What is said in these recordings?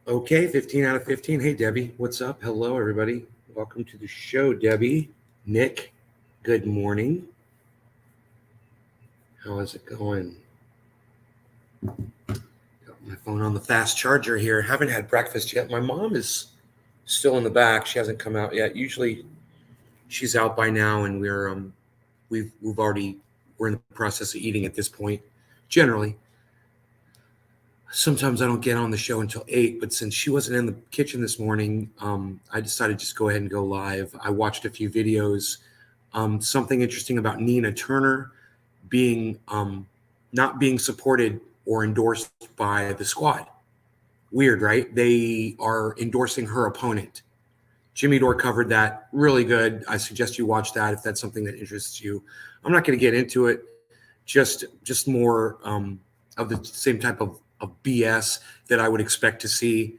Okay, 15 out of 15. Hey, Debbie, what's up? Hello, everybody. Welcome to the show, Debbie. Nick, good morning. How is it going? Got my phone on the fast charger here. Haven't had breakfast yet. My mom is still in the back. She hasn't come out yet. Usually she's out by now, and we're in the process of eating at this point. Generally, sometimes I don't get on the show until 8, but since she wasn't in the kitchen this morning, I decided to just go ahead and go live. I watched a few videos. Something interesting about Nina Turner being not being supported or endorsed by the squad. Weird, right? They are endorsing her opponent. Jimmy Dore covered that really good. I suggest you watch that if that's something that interests you. I'm not going to get into it. Just more of the same type of BS that I would expect to see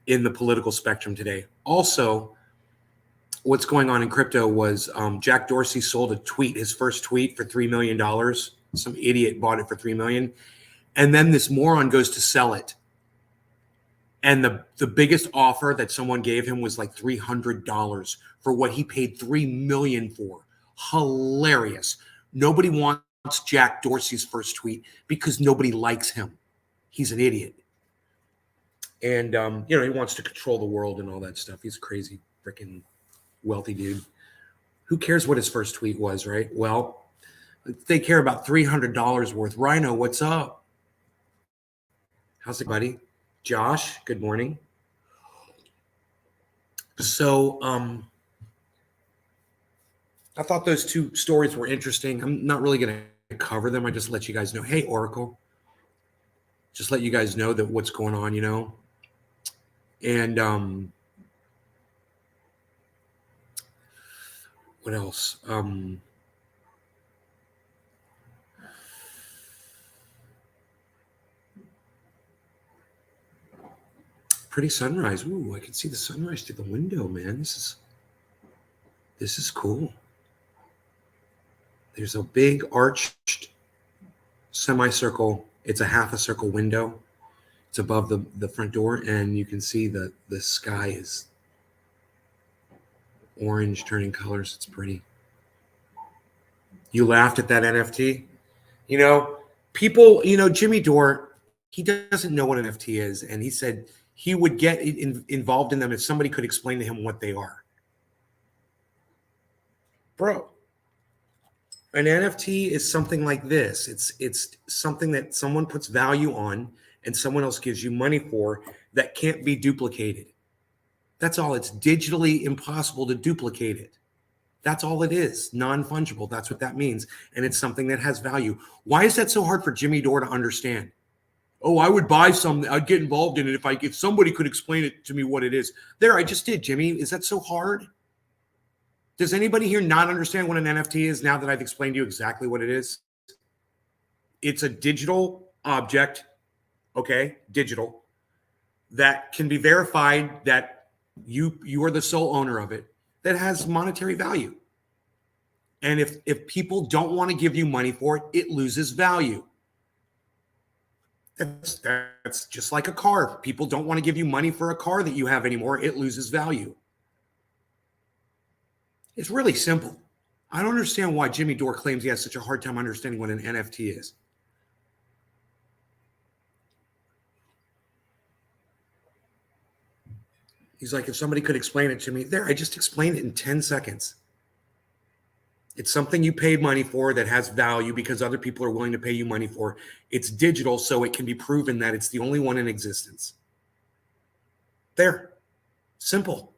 in the political spectrum today. Also, what's going on in crypto was Jack Dorsey sold a tweet, his first tweet, for $3 million. Some idiot bought it for $3 million, and then this moron goes to sell it. And the biggest offer that someone gave him was like $300 for what he paid $3 million for. Hilarious. Nobody wants Jack Dorsey's first tweet because nobody likes him. He's an idiot. And he wants to control the world and all that stuff. He's a crazy freaking wealthy dude. Who cares what his first tweet was, right? Well, they care about $300 worth. Rhino, what's up? How's it, buddy? Josh, good morning. So, I thought those two stories were interesting. I'm not really going to cover them. I just let you guys know. Hey, Oracle, just let you guys know that what's going on. And what else? Pretty sunrise. Ooh, I can see the sunrise through the window, man. This is cool. There's a big arched semicircle. It's a half a circle window. It's above the front door, and you can see the sky is orange, turning colors. It's pretty. You laughed at that NFT? People, Jimmy Dore, he doesn't know what an NFT is, and he said he would get involved in them if somebody could explain to him what they are. Bro, an NFT is something like this. It's something that someone puts value on and someone else gives you money for that can't be duplicated. That's all. It's digitally impossible to duplicate it. That's all it is. Non-fungible. That's what that means. And it's something that has value. Why is that so hard for Jimmy Dore to understand? Oh, I would buy some. I'd get involved in it if somebody could explain it to me what it is. There, I just did, Jimmy. Is that so hard? Does anybody here not understand what an NFT is now that I've explained to you exactly what it is? It's a digital object, okay, digital, that can be verified that you are the sole owner of it, that has monetary value. And if people don't want to give you money for it, it loses value. That's just like a car. If people don't want to give you money for a car that you have anymore, it loses value. It's really simple. I don't understand why Jimmy Dore claims he has such a hard time understanding what an NFT is. He's like, if somebody could explain it to me, there, I just explained it in 10 seconds. It's something you paid money for that has value because other people are willing to pay you money for. It's digital, so it can be proven that it's the only one in existence. There. Simple.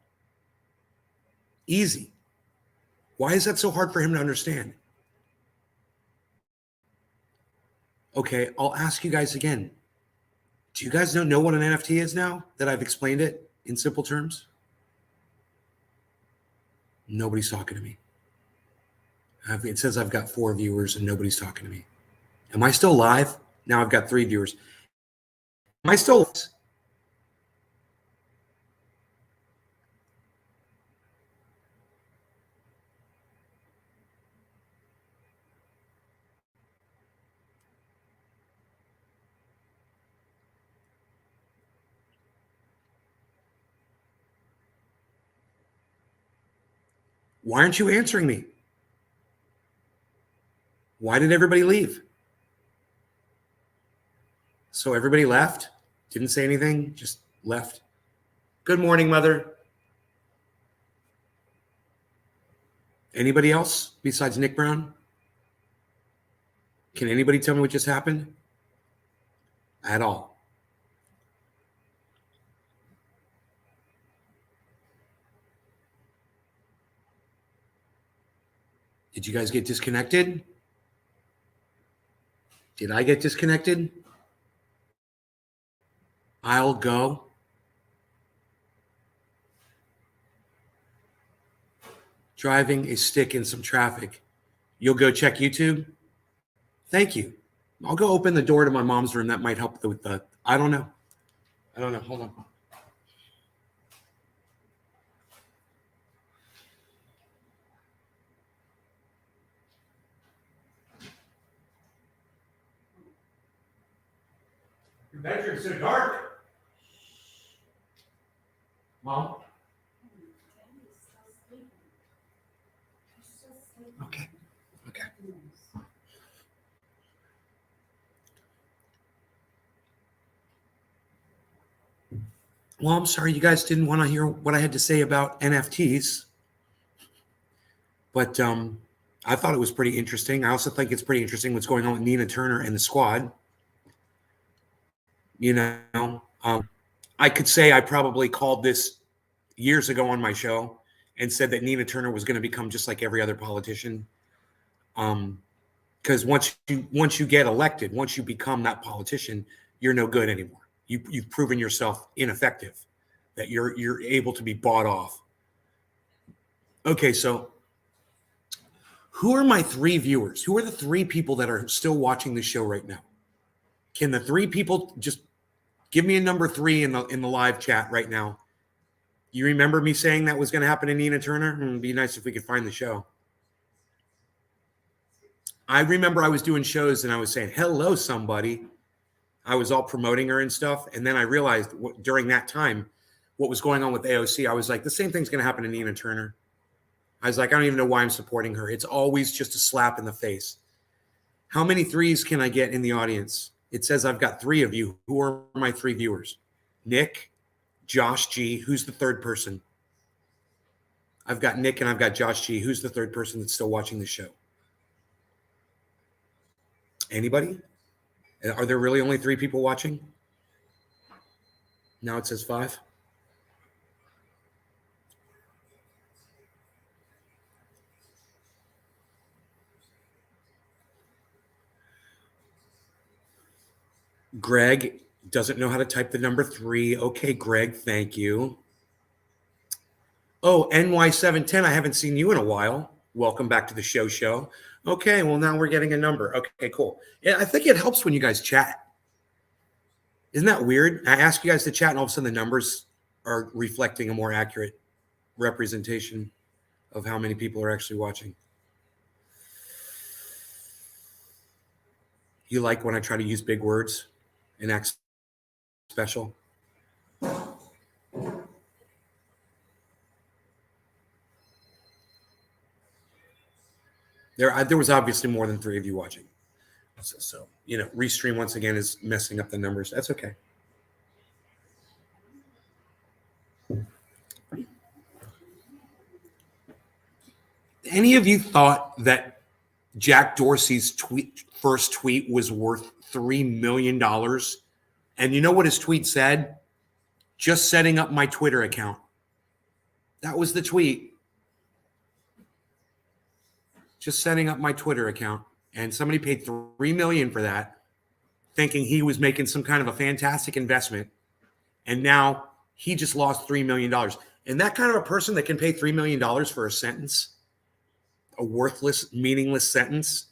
Easy. Why is that so hard for him to understand? Okay, I'll ask you guys again. Do you guys know what an NFT is now that I've explained it in simple terms? Nobody's talking to me. It says I've got 4 viewers and nobody's talking to me. Am I still live? Now I've got 3 viewers. Am I still live? Why aren't you answering me? Why did everybody leave? So everybody left? Didn't say anything? Just left? Good morning, Mother. Anybody else besides Nick Brown? Can anybody tell me what just happened? At all? Did you guys get disconnected? Did I get disconnected? I'll go. Driving a stick in some traffic. You'll go check YouTube? Thank you. I'll go open the door to my mom's room. That might help with the, I don't know. Hold on. Your bedroom's so dark. Mom? Okay. Well, I'm sorry you guys didn't want to hear what I had to say about NFTs. But I thought it was pretty interesting. I also think it's pretty interesting what's going on with Nina Turner and the squad. You know, I could say I probably called this years ago on my show and said that Nina Turner was going to become just like every other politician. Because once you get elected, once you become that politician, you're no good anymore. You've proven yourself ineffective, that you're able to be bought off. Okay, so who are my 3 viewers? Who are the 3 people that are still watching the show right now? Can the 3 people just give me a number 3 in the live chat right now? You remember me saying that was going to happen to Nina Turner? It'd be nice if we could find the show. I remember I was doing shows and I was saying, hello, somebody. I was all promoting her and stuff. And then I realized during that time what was going on with AOC. I was like, the same thing's going to happen to Nina Turner. I was like, I don't even know why I'm supporting her. It's always just a slap in the face. How many 3s can I get in the audience? It says I've got 3 of you. Who are my 3 viewers? Nick, Josh G. Who's the 3rd person? I've got Nick and I've got Josh G. Who's the 3rd person that's still watching the show? Anybody? Are there really only 3 people watching? Now it says 5. Greg doesn't know how to type the number 3. Okay, Greg, thank you. Oh, NY710, I haven't seen you in a while. Welcome back to the show. Okay, well, now we're getting a number. Okay, cool. Yeah, I think it helps when you guys chat. Isn't that weird? I ask you guys to chat, and all of a sudden the numbers are reflecting a more accurate representation of how many people are actually watching. You like when I try to use big words and act special? There was obviously more than 3 of you watching. So restream once again is messing up the numbers. That's okay. Any of you thought that Jack Dorsey's first tweet was worth $3 million? And you know what his tweet said? Just setting up my Twitter account. That was the tweet. Just setting up my Twitter account. And somebody paid $3 million for that, thinking he was making some kind of a fantastic investment. And now he just lost $3 million. And that kind of a person that can pay $3 million for a sentence, a worthless, meaningless sentence,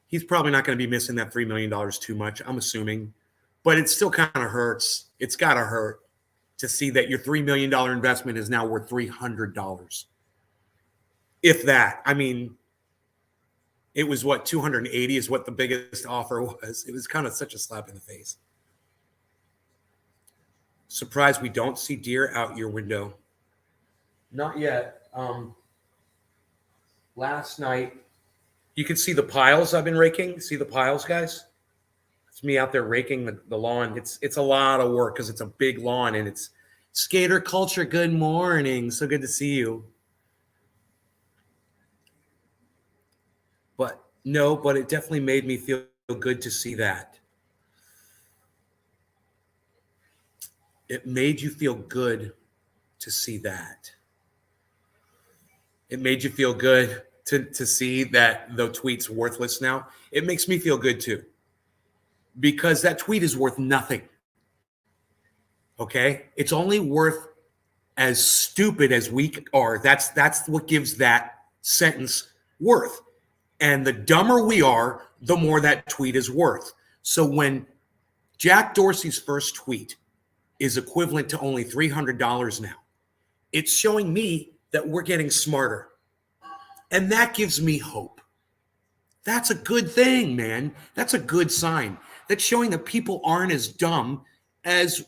he's probably not going to be missing that $3 million too much, I'm assuming. But it still kind of hurts. It's got to hurt to see that your $3 million investment is now worth $300. If that. I mean, it was what, 280 is what the biggest offer was. It was kind of such a slap in the face. Surprised we don't see deer out your window. Not yet. last night, you can see the piles I've been raking. See the piles, guys? It's me out there raking the lawn. It's a lot of work because it's a big lawn and it's skater culture. Good morning. So good to see you. But no, but it definitely made me feel good to see that. It made you feel good to see that. It made you feel good to see that the tweet's worthless now. It makes me feel good too. Because that tweet is worth nothing. Okay? It's only worth as stupid as we are. That's what gives that sentence worth. And the dumber we are, the more that tweet is worth. So when Jack Dorsey's first tweet is equivalent to only $300 now, it's showing me that we're getting smarter. And that gives me hope. That's a good thing, man. That's a good sign. That's showing that people aren't as dumb as,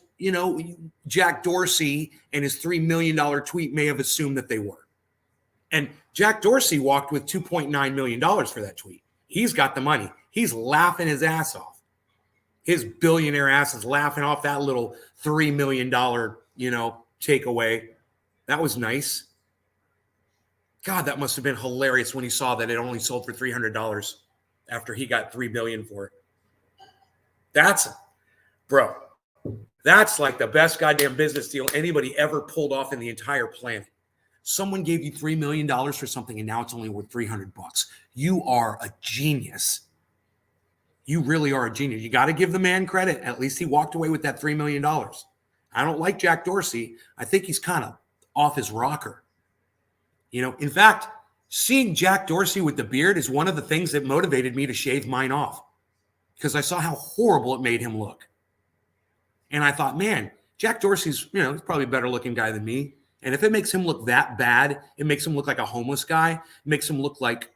Jack Dorsey and his $3 million tweet may have assumed that they were. And Jack Dorsey walked with $2.9 million for that tweet. He's got the money. He's laughing his ass off. His billionaire ass is laughing off that little $3 million, takeaway. That was nice. God, that must have been hilarious when he saw that it only sold for $300 after he got $3 billion for it. That's like the best goddamn business deal anybody ever pulled off in the entire planet. Someone gave you $3 million for something and now it's only worth $300. You are a genius. You really are a genius. You got to give the man credit. At least he walked away with that $3 million. I don't like Jack Dorsey. I think he's kind of off his rocker. In fact, seeing Jack Dorsey with the beard is one of the things that motivated me to shave mine off because I saw how horrible it made him look. And I thought, man, Jack Dorsey's, he's probably a better looking guy than me. And if it makes him look that bad, it makes him look like a homeless guy. It makes him look like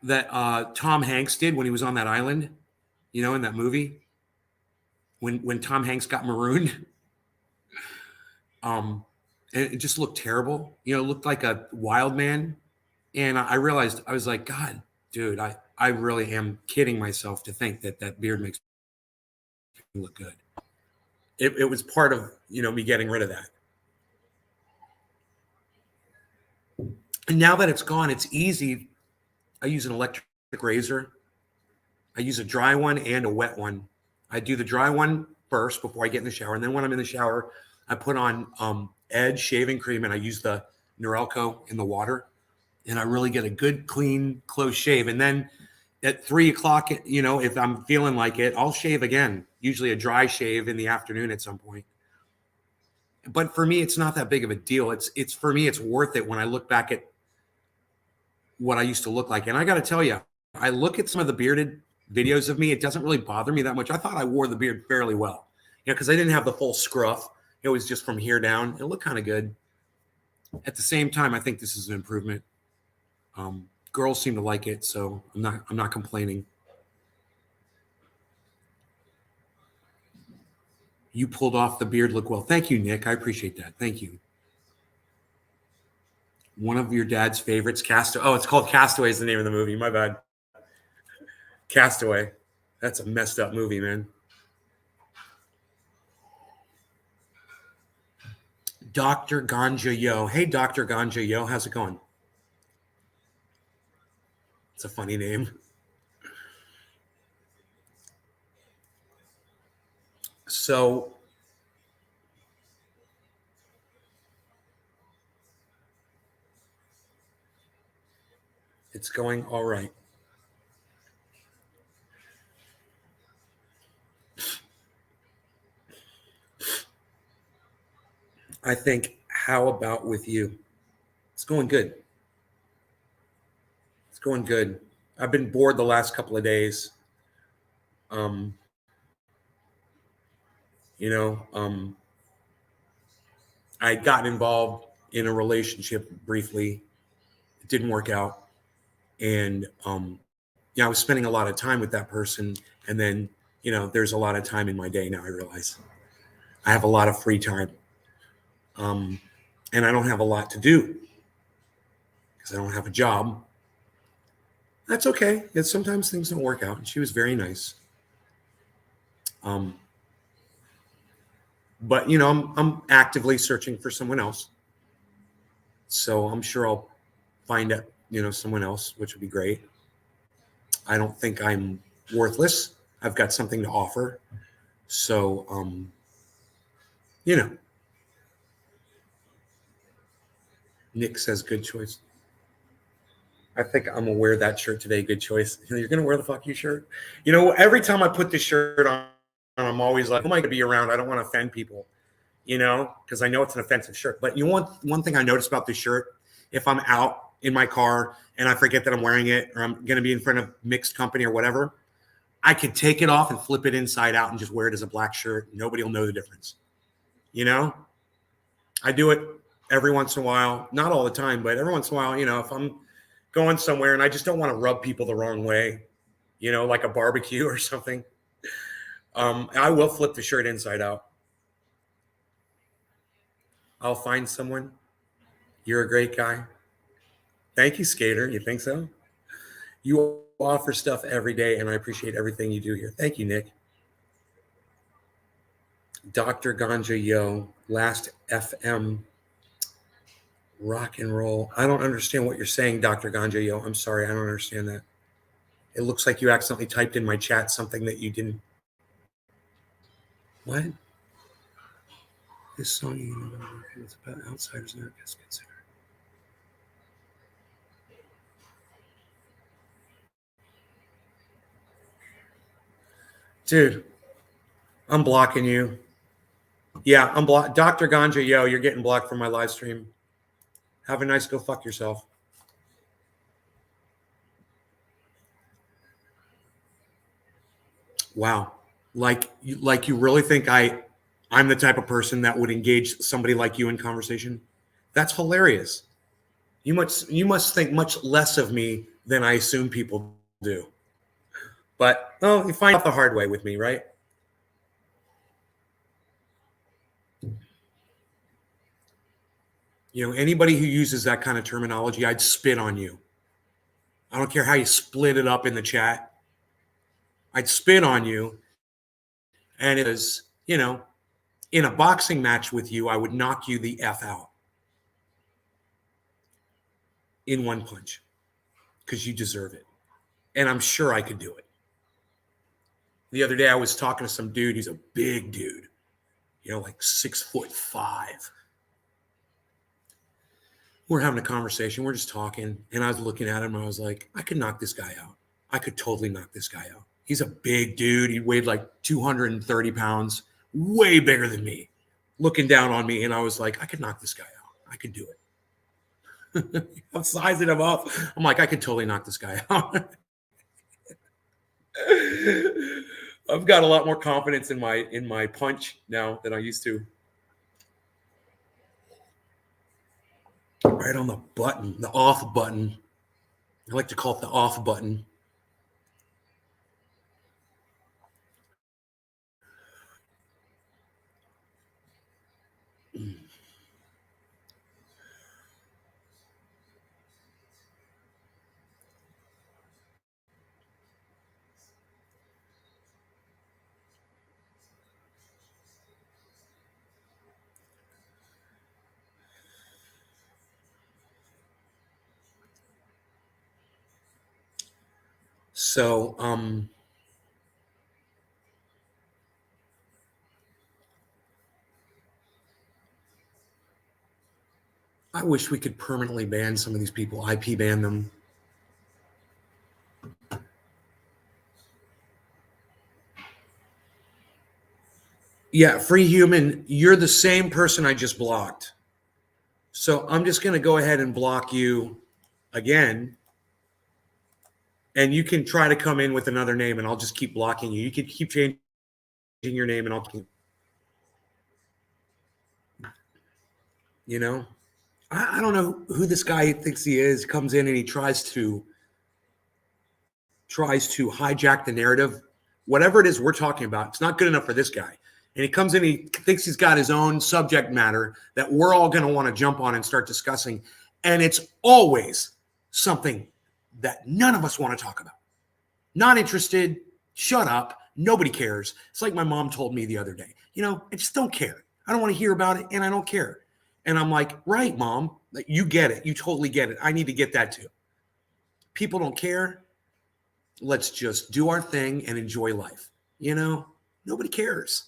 that Tom Hanks did when he was on that island, in that movie when Tom Hanks got marooned. It just looked terrible. It looked like a wild man. And I realized, I was like, God, dude, I really am kidding myself to think that beard makes me look good. It was part of, me getting rid of that. And now that it's gone, it's easy. I use an electric razor. I use a dry one and a wet one. I do the dry one first before I get in the shower. And then when I'm in the shower, I put on Edge shaving cream and I use the Norelco in the water. And I really get a good, clean, close shave. And then at 3 o'clock, if I'm feeling like it, I'll shave again. Usually a dry shave in the afternoon at some point. But for me, it's not that big of a deal. It's for me, it's worth it when I look back at what I used to look like. And I got to tell you, I look at some of the bearded videos of me. It doesn't really bother me that much. I thought I wore the beard fairly well, because I didn't have the full scruff. It was just from here down. It looked kind of good. At the same time, I think this is an improvement. Girls seem to like it, so I'm not complaining. You pulled off the beard look well. Thank you, Nick. I appreciate that. Thank you. One of your dad's favorites, Castaway. Oh, it's called Castaway is the name of the movie. My bad. Castaway. That's a messed up movie, man. Dr. Ganja Yo. Hey, Dr. Ganja Yo. How's it going? It's a funny name. So it's going all right. I think, how about with you? It's going good. It's going good. I've been bored the last couple of days. I got involved in a relationship briefly. It didn't work out. And, I was spending a lot of time with that person. And then, there's a lot of time in my day now, I realize. I have a lot of free time. And I don't have a lot to do. because I don't have a job. That's okay. Sometimes things don't work out. And she was very nice. But you know, I'm actively searching for someone else. So I'm sure I'll find out, you know, someone else, which would be great. I don't think I'm worthless. I've got something to offer. So, you know, Nick says good choice. I think I'm gonna wear that shirt today. Good choice. You're gonna wear the fuck you shirt. You know, every time I put this shirt on, I'm always like, who am I gonna be around? I don't want to offend people, you know, because I know it's an offensive shirt. But you know, one thing I noticed about this shirt, if I'm out in my car and I forget that I'm wearing it, or I'm gonna be in front of mixed company or whatever, I could take it off and flip it inside out and just wear it as a black shirt. Nobody will know the difference. You know, I do it every once in a while, not all the time, but every once in a while, you know, if I'm going somewhere and I just don't want to rub people the wrong way, you know, like a barbecue or something, I will flip the shirt inside out. I'll find someone. You're a great guy. Thank you, Skater. You think so? You offer stuff every day, and I appreciate everything you do here. Thank you, Nick. Dr. Ganja Yo, last FM rock and roll. I don't understand what you're saying, Dr. Ganja Yo. I'm sorry. I don't understand that. It looks like you accidentally typed in my chat something that you didn't. What? This song, you know, it's about outsiders not considered. Dude, I'm blocking you. Yeah, I'm blocked. Dr. Ganja Yo, you're getting blocked from my live stream. Have a nice go fuck yourself. Wow. Like you really think I'm the type of person that would engage somebody like you in conversation? That's hilarious. You must think much less of me than I assume people do. But you find out the hard way with me, right? You know, anybody who uses that kind of terminology, I'd spit on you. I don't care how you split it up in the chat. I'd spit on you. And it is, you know, in a boxing match with you, I would knock you the F out in one punch because you deserve it. And I'm sure I could do it. The other day I was talking to some dude. He's a big dude, you know, like 6'5". We're having a conversation. We're just talking. And I was looking at him. And I was like, I could knock this guy out. I could totally knock this guy out. He's a big dude. He weighed like 230 pounds, way bigger than me, looking down on me. And I was like, I could knock this guy out. I could do it. I'm sizing him up. I'm like, I could totally knock this guy out. I've got a lot more confidence in my punch now than I used to. Right on the button, the off button. I like to call it the off button. So, I wish we could permanently ban some of these people, IP ban them. Yeah, Free Human, you're the same person I just blocked. So I'm just going to go ahead and block you again. And you can try to come in with another name and I'll just keep blocking you. You can keep changing your name and I'll keep, you know, I don't know who this guy thinks he is, comes in and he tries to hijack the narrative. Whatever it is we're talking about, it's not good enough for this guy. And he comes in, he thinks he's got his own subject matter that we're all going to want to jump on and start discussing. And it's always something that none of us want to talk about. Not interested, shut up, nobody cares. It's like my mom told me the other day, I just don't care. I don't want to hear about it, and I don't care. And I'm like, right, Mom, you get it. You totally get it. I need to get that too. People don't care. Let's just do our thing and enjoy life. Nobody cares.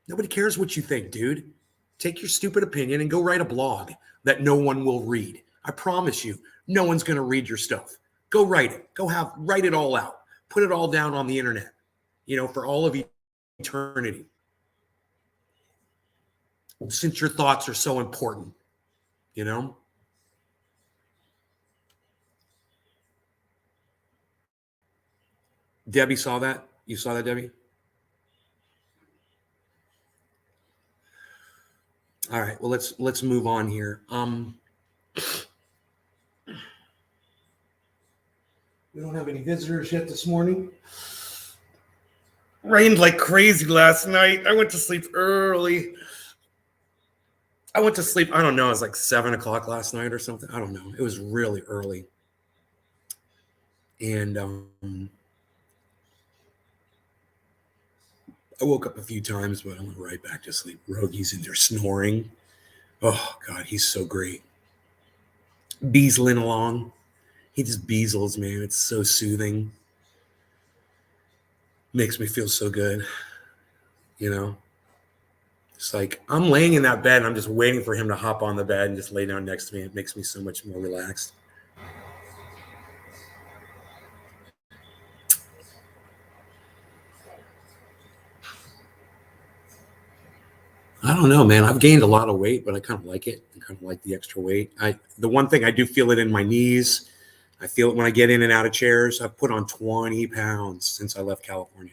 Nobody cares what you think, dude. Take your stupid opinion and go write a blog that no one will read. I promise you, no one's going to read your stuff. Go write it. Write it all out. Put it all down on the internet, for all of eternity. Since your thoughts are so important, Debbie saw that. You saw that, Debbie? All right. Well, let's move on here. We don't have any visitors yet this morning. Rained like crazy last night. I went to sleep early. I don't know, it was like 7 o'clock last night or something. I don't know. It was really early. And I woke up a few times, but I went right back to sleep. Rogi's in there snoring. Oh, God, he's so great. Beasling along. He just beasels, man. It's so soothing. Makes me feel so good. It's like I'm laying in that bed and I'm just waiting for him to hop on the bed and just lay down next to me. It makes me so much more relaxed. I don't know, man. I've gained a lot of weight, but I kind of like it. I kind of like the extra weight. The one thing I do feel it in my knees. I feel it when I get in and out of chairs. I've put on 20 pounds since I left California.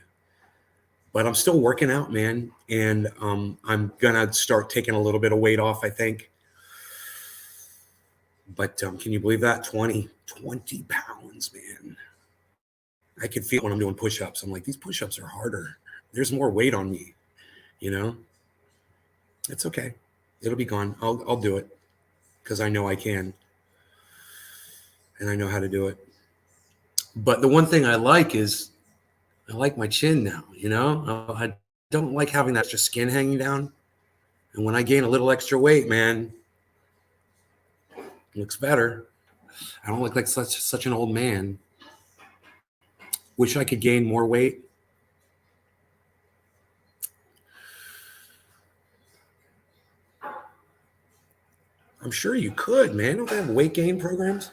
But I'm still working out, man. And I'm going to start taking a little bit of weight off, I think. But can you believe that? 20 pounds, man. I can feel it when I'm doing push-ups. I'm like, these push-ups are harder. There's more weight on me, It's okay. It'll be gone. I'll do it because I know I can. And I know how to do it. But the one thing I like is I like my chin now, I don't like having that extra skin hanging down. And when I gain a little extra weight, man, it looks better. I don't look like such an old man. Wish I could gain more weight. I'm sure you could, man. Don't they have weight gain programs?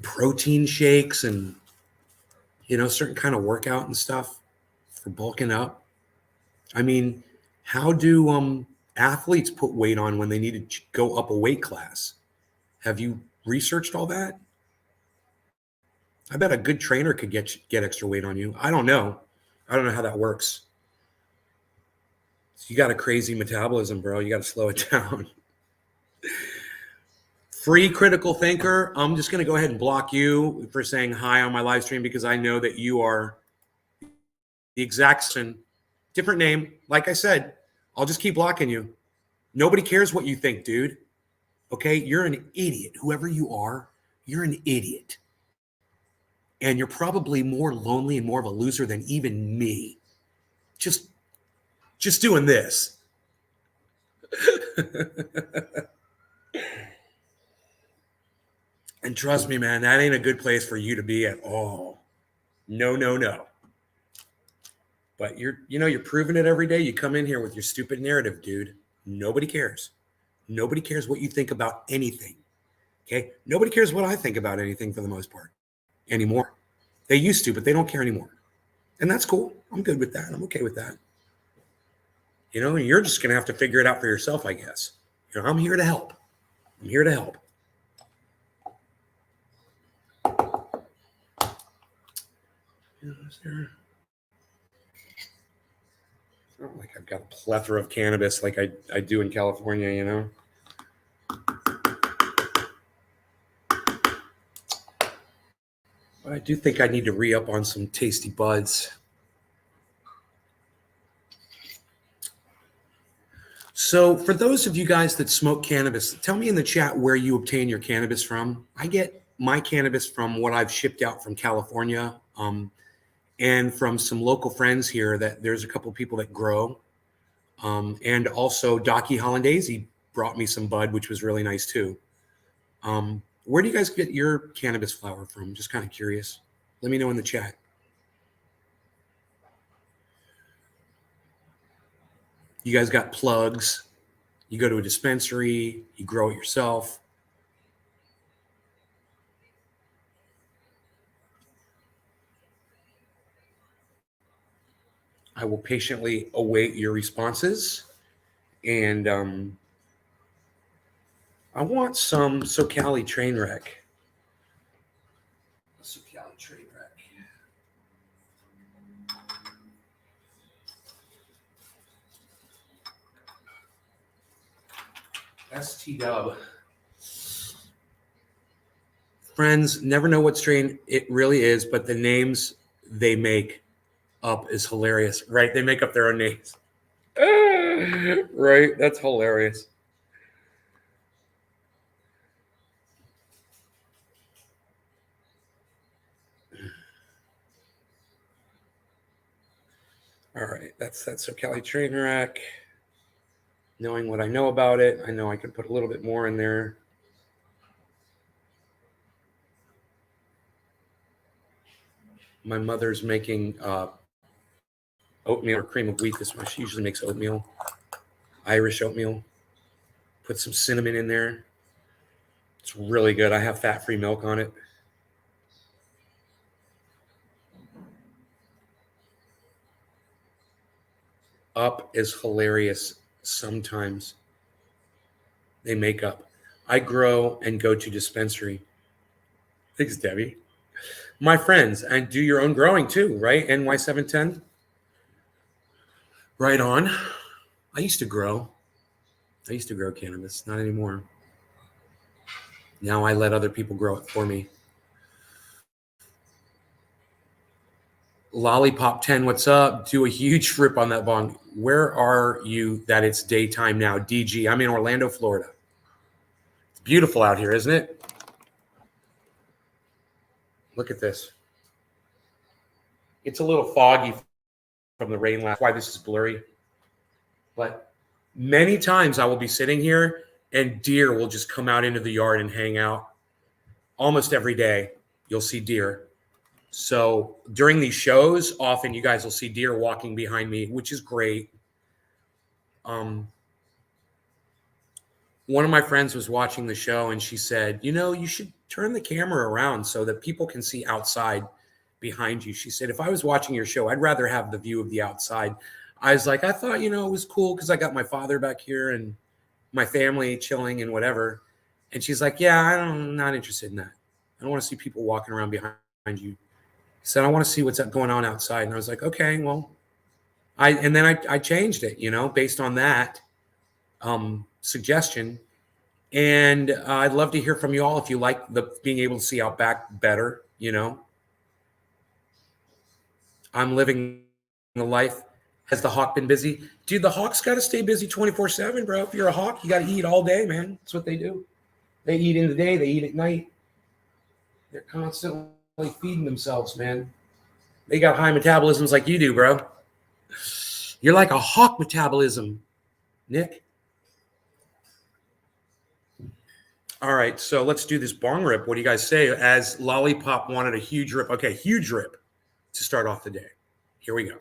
Protein shakes and certain kind of workout and stuff for bulking up. I mean, how do athletes put weight on when they need to go up a weight class? Have you researched all that? I bet a good trainer could get extra weight on you. I don't know how that works. You got a crazy metabolism, bro. You got to slow it down. Free critical thinker. I'm just going to go ahead and block you for saying hi on my live stream because I know that you are the exact different name. Like I said, I'll just keep blocking you. Nobody cares what you think, dude. Okay? You're an idiot. Whoever you are, you're an idiot. And you're probably more lonely and more of a loser than even me. Just doing this. And trust me, man, that ain't a good place for you to be at all. No. But you're proving it every day. You come in here with your stupid narrative, dude. Nobody cares. Nobody cares what you think about anything. Okay? Nobody cares what I think about anything for the most part anymore. They used to, but they don't care anymore. And that's cool. I'm good with that. I'm okay with that. And you're just going to have to figure it out for yourself, I guess. I'm here to help. I'm here to help. Is there... It's not like I've got a plethora of cannabis like I do in California, But I do think I need to re-up on some tasty buds. So for those of you guys that smoke cannabis, tell me in the chat where you obtain your cannabis from. I get my cannabis from what I've shipped out from California, and from some local friends here that there's a couple of people that grow. And also Docky Hollandaise brought me some bud, which was really nice too. Where do you guys get your cannabis flower from? Just kind of curious. Let me know in the chat. You guys got plugs? You go to a dispensary, you grow it yourself. I will patiently await your responses. And I want some SoCali train wreck. SoCali train wreck. ST Dub. Friends, never know what strain it really is, but the names they make up is hilarious, right? They make up their own names. Right? That's hilarious. All right, that's SoCali train wreck. Knowing what I know about it, I know I could put a little bit more in there. My mother's making oatmeal or cream of wheat this one. She usually makes oatmeal, Irish oatmeal. Put some cinnamon in there. It's really good. I have fat-free milk on it. Up is hilarious sometimes. They make up. I grow and go to dispensary. Thanks, Debbie. My friends, and do your own growing too, right? NY710. Right on. I used to grow cannabis, not anymore. Now I let other people grow it for me. Lollipop 10, what's up? Do a huge rip on that bong. Where are you that it's daytime now? DG, I'm in Orlando, Florida. It's beautiful out here, isn't it? Look at this. It's a little foggy from the rain last. Why this is blurry. But many times I will be sitting here and deer will just come out into the yard and hang out. Almost every day you'll see deer. So during these shows, often you guys will see deer walking behind me, which is great. One of my friends was watching the show and she said, you should turn the camera around so that people can see outside behind you. She said, if I was watching your show, I'd rather have the view of the outside. I was like, I thought, it was cool because I got my father back here and my family chilling and whatever. And she's like, yeah, I'm not interested in that. I don't want to see people walking around behind you. He said, I want to see what's going on outside. And I was like, okay, well, I changed it, based on that suggestion. And I'd love to hear from you all if you like being able to see out back better. I'm living the life. Has the hawk been busy? Dude, the hawk's got to stay busy 24/7, bro. If you're a hawk, you got to eat all day, man. That's what they do. They eat in the day, they eat at night. They're constantly feeding themselves, man. They got high metabolisms like you do, bro. You're like a hawk metabolism, Nick. All right, so let's do this bong rip. What do you guys say? As Lollipop wanted a huge rip. Okay, huge rip to start off the day. Here we go.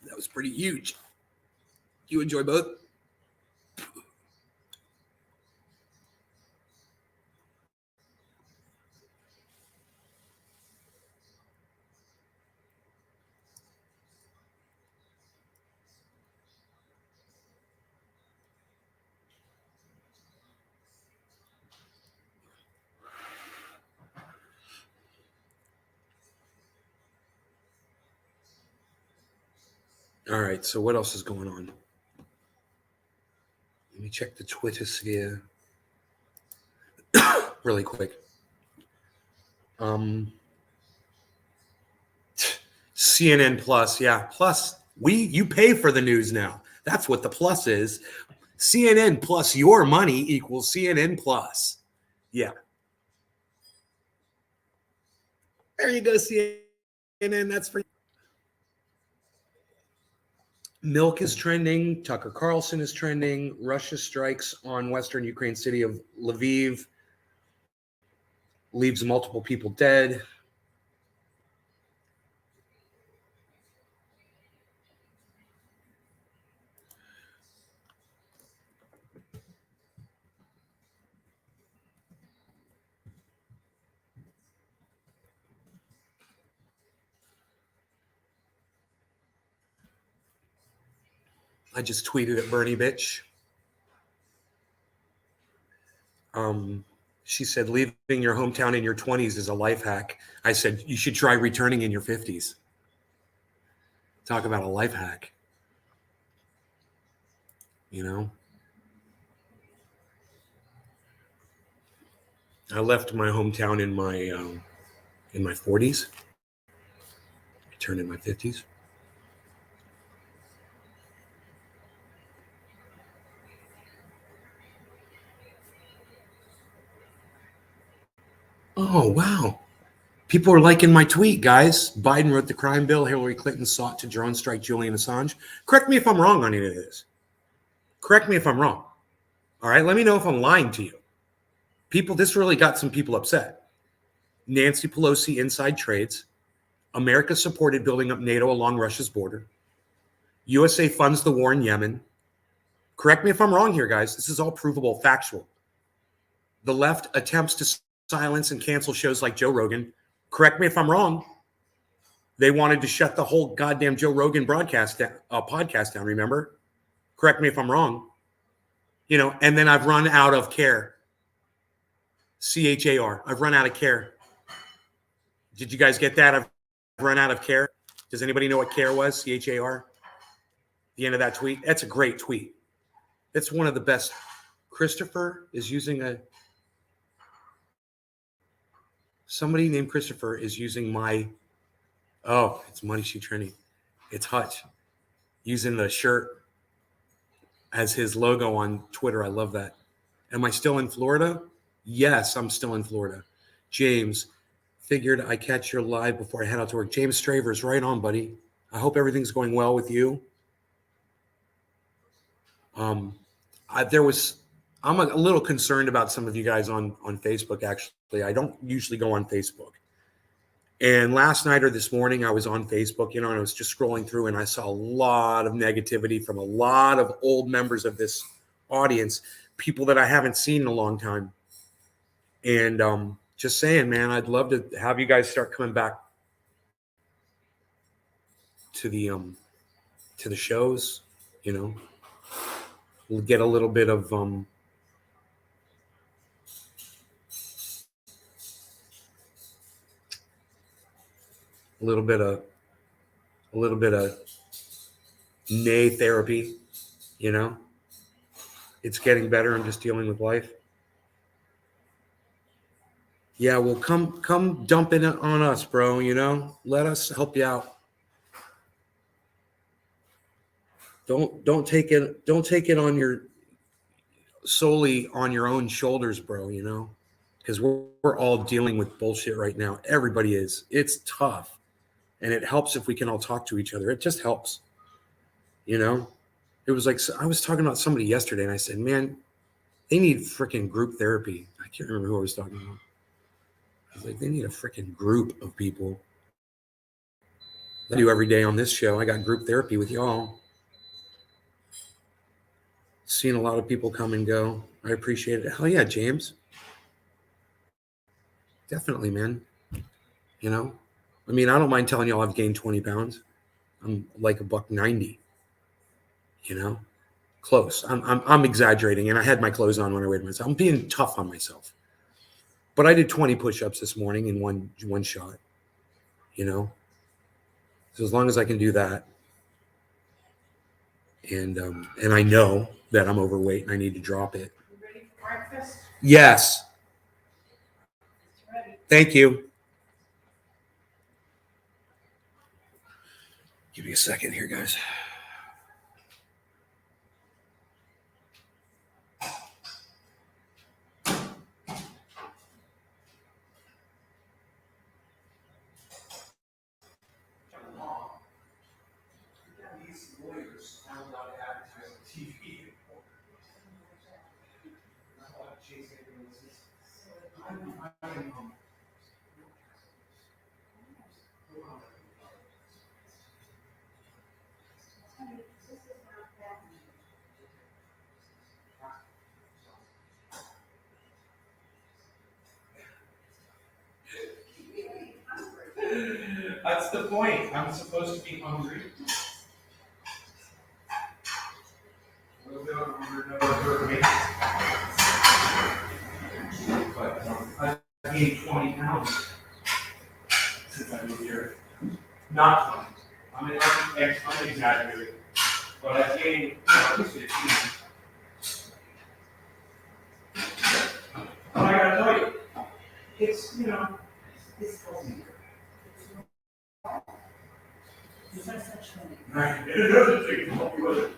That was pretty huge. You enjoy both? All right, so what else is going on? Let me check the Twitter sphere really quick. CNN Plus, yeah. Plus, you pay for the news now. That's what the plus is. CNN plus your money equals CNN Plus. Yeah. There you go, CNN. That's for you. Milk is trending. Tucker Carlson is trending. Russia strikes on western Ukraine city of Lviv. Leaves multiple people dead. I just tweeted at Bernie bitch. She said, leaving your hometown in your 20s is a life hack. I said, you should try returning in your 50s. Talk about a life hack. You know? I left my hometown in my 40s. Returned in my 50s. Oh, wow. People are liking my tweet, guys. Biden wrote the crime bill. Hillary Clinton sought to drone strike Julian Assange. Correct me if I'm wrong on any of this. Correct me if I'm wrong. All right, let me know if I'm lying to you. People, this really got some people upset. Nancy Pelosi inside trades. America supported building up NATO along Russia's border. USA funds the war in Yemen. Correct me if I'm wrong here, guys. This is all provable, factual. The left attempts to silence and cancel shows like Joe Rogan. Correct me if I'm wrong. They wanted to shut the whole goddamn Joe Rogan podcast down, remember? Correct me if I'm wrong. You know, and then I've run out of care. CHAR. I've run out of care. Did you guys get that? I've run out of care. Does anybody know what care was? CHAR? The end of that tweet? That's a great tweet. It's one of the best. Christopher is using somebody named Christopher is using it's Money Shoe Training. It's Hutch using the shirt as his logo on Twitter. I love that. Am I still in Florida? Yes, I'm still in Florida. James, figured I catch your live before I head out to work. James Stravers, right on, buddy. I hope everything's going well with you. I'm a little concerned about some of you guys on Facebook, actually. I don't usually go on Facebook. And last night or this morning, I was on Facebook, and I was just scrolling through, and I saw a lot of negativity from a lot of old members of this audience, people that I haven't seen in a long time. And just saying, man, I'd love to have you guys start coming back to the shows. You know, we'll get a little bit of a little bit of nay therapy. You know, it's getting better. I'm just dealing with life. Yeah, well, come dump it on us, bro. You know, let us help you out. Don't take it on your solely on your own shoulders, bro. You know, because we're all dealing with bullshit right now. Everybody is. It's tough, and it helps if we can all talk to each other. It just helps. You know, it was like I was talking about somebody yesterday, and I said, man, they need freaking group therapy. I can't remember who I was talking about. I was like, they need a freaking group of people. I do every day on this show. I got group therapy with y'all. Seen a lot of people come and go. I appreciate it. Hell yeah, James. Definitely, man. You know, I mean, I don't mind telling y'all I've gained 20 pounds. I'm like $190. You know, close. I'm exaggerating, and I had my clothes on when I weighed myself. I'm being tough on myself. But I did 20 push-ups this morning in one shot. You know, so as long as I can do that, and I know that I'm overweight and I need to drop it. You ready for breakfast? Yes. It's ready. Thank you. Give me a second here, guys. These lawyers found out advertising TV. That's the point. I'm supposed to be hungry. A little bit on another weight. But I've gained 20 pounds since I moved here. Not 20. I'm exaggerating. But I've gained at least 15. But I gotta tell you, it's healthy. There's no such thing. Right. It doesn't take to help you with it.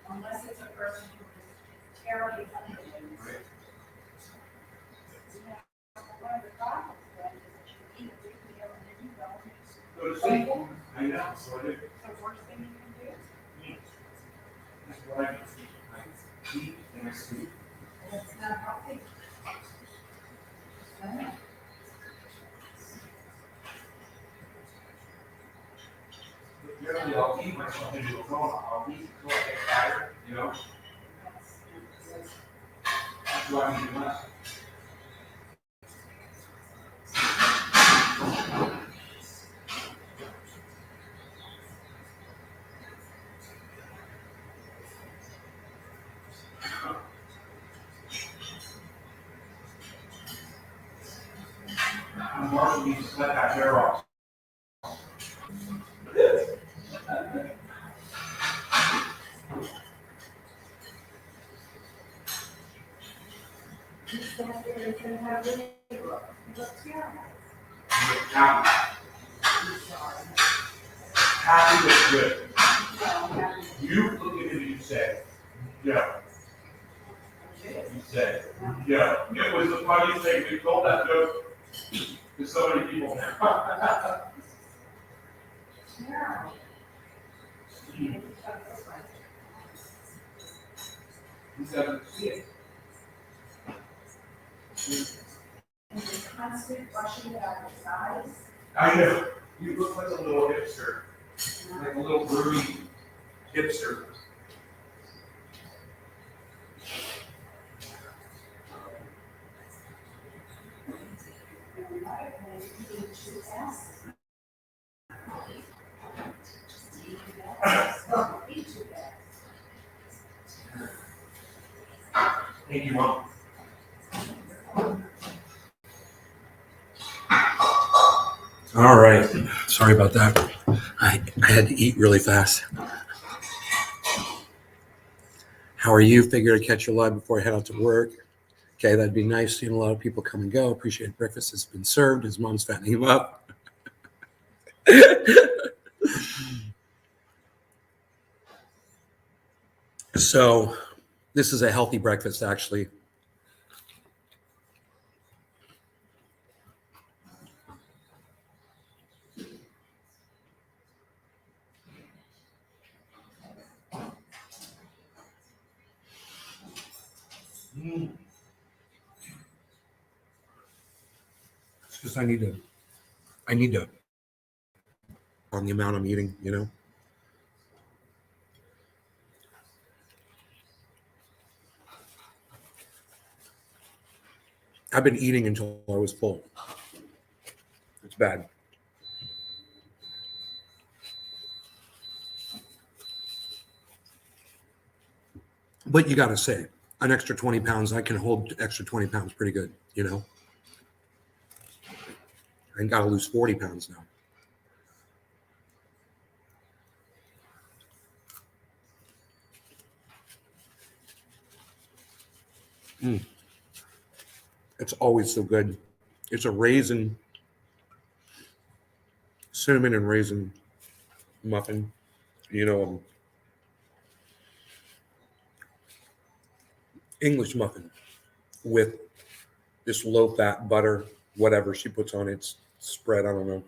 Unless it's a person who is terribly hungry. Right. One of the problems then is that you eat a big meal and then you don't. Go to sleep. I know. So I do. It's the worst thing you can do. That's what I do. I eat and I sleep. And it's not healthy. No. Generally, I'll eat myself into a coma. I'll eat until I get tired, That's why I'm eating less. Marshall needs to cut that hair off. Happy looks good. You look at him and you say, yeah. You say, yeah. It was the funniest thing. We told that joke to so many people now. He doesn't see it. And the constant brushing it out of size. I know. You look like a little hipster. Like a little broody hipster. Thank you, Mom. All right. Sorry about that. I had to eat really fast. How are you? Figure to catch your live before I head out to work. Okay, that'd be nice. Seeing a lot of people come and go. Appreciate breakfast has been served. His mom's fattening him up. So, this is a healthy breakfast, actually. It's just I need to on the amount I'm eating, I've been eating until I was full. It's bad. But you got to say, an extra 20 pounds, I can hold extra 20 pounds pretty good, I got to lose 40 pounds now. It's always so good. It's a raisin, cinnamon and raisin muffin. You know, English muffin with this low fat butter, whatever she puts on its spread. I don't know.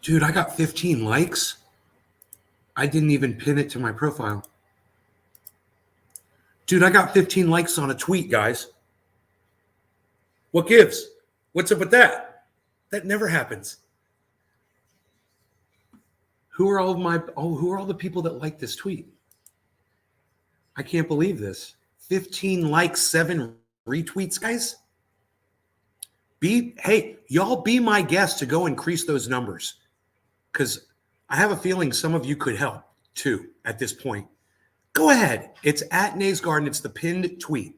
Dude, I got 15 likes. I didn't even pin it to my profile. Dude, I got 15 likes on a tweet, guys. What gives? What's up with that? That never happens. Who are all the people that like this tweet? I can't believe this. 15 likes, 7 retweets, guys. Hey, y'all be my guest to go increase those numbers. Because I have a feeling some of you could help too at this point. Go ahead. It's at Nays Garden. It's the pinned tweet.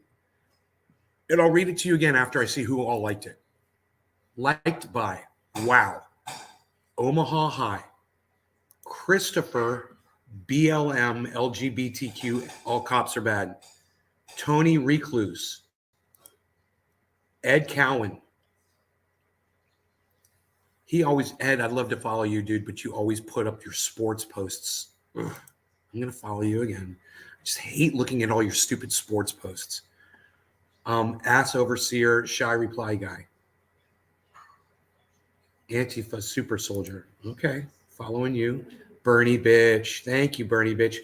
And I'll read it to you again after I see who all liked it. Liked by, wow, Omaha High, Christopher, BLM, LGBTQ, all cops are bad, Tony Recluse, Ed Cowan. Ed, I'd love to follow you, dude, but you always put up your sports posts. Ugh, I'm going to follow you again. I just hate looking at all your stupid sports posts. Ass Overseer, Shy Reply Guy. Antifa Super Soldier. Okay, following you. Bernie Bitch. Thank you, Bernie Bitch.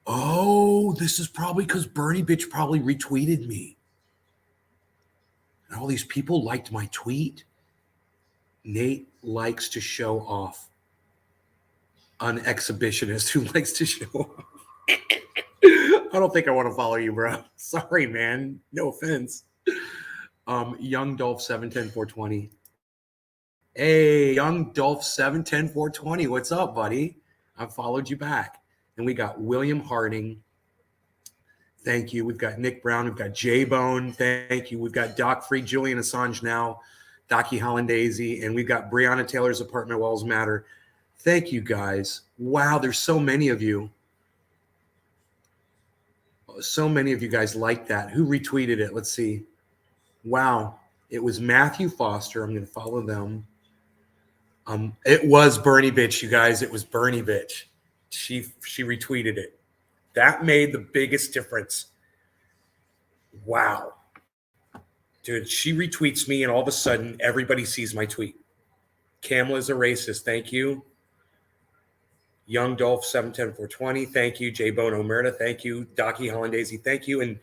Oh, this is probably because Bernie Bitch probably retweeted me. And all these people liked my tweet. Nate likes to show off. An exhibitionist who likes to show off. I don't think I want to follow you, bro. Sorry, man. No offense. Young Dolph 710-420. Hey, Young Dolph 710-420. What's up, buddy? I followed you back. And we got William Harding. Thank you. We've got Nick Brown. We've got J-Bone. Thank you. We've got Doc Free, Julian Assange now, Docky Hollandaise, and we've got Breonna Taylor's Apartment Walls Matter. Thank you, guys. Wow, there's so many of you. So many of you guys like that. Who retweeted it? Let's see. Wow. It was Matthew Foster. I'm going to follow them. It was Bernie Bitch, you guys. It was Bernie Bitch. She retweeted it. That made the biggest difference. Wow. Dude, she retweets me and all of a sudden everybody sees my tweet. Kamala's a racist. Thank you. Young Dolph 710-420. Thank you. J Bone Omerta. Thank you. Docky Hollandaise. Thank you. And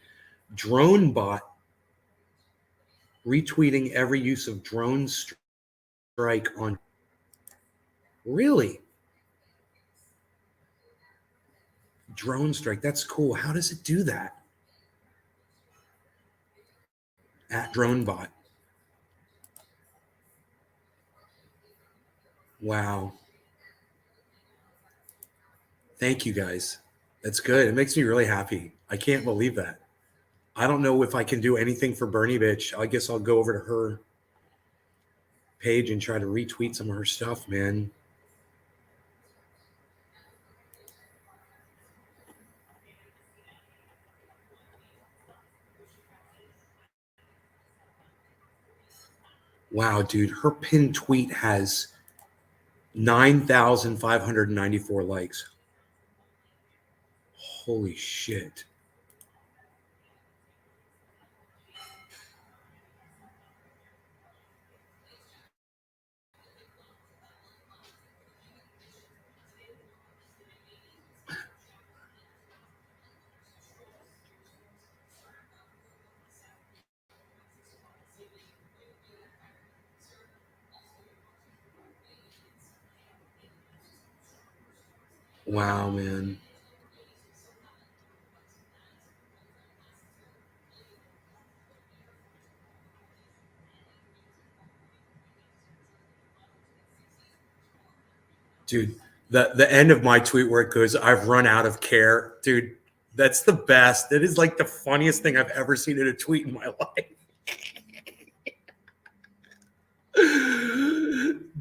Drone Bot retweeting every use of drone strike on. Really? Drone strike. That's cool. How does it do that? At Drone Bot. Wow. Thank you, guys. That's good. It makes me really happy. I can't believe that. I don't know if I can do anything for Bernie Bitch. I guess I'll go over to her page and try to retweet some of her stuff, man. Wow, dude. Her pinned tweet has 9,594 likes. Holy shit. Wow, man. Dude, the end of my tweet where it goes, I've run out of care. Dude, That's the best. That is like the funniest thing I've ever seen in a tweet in my life.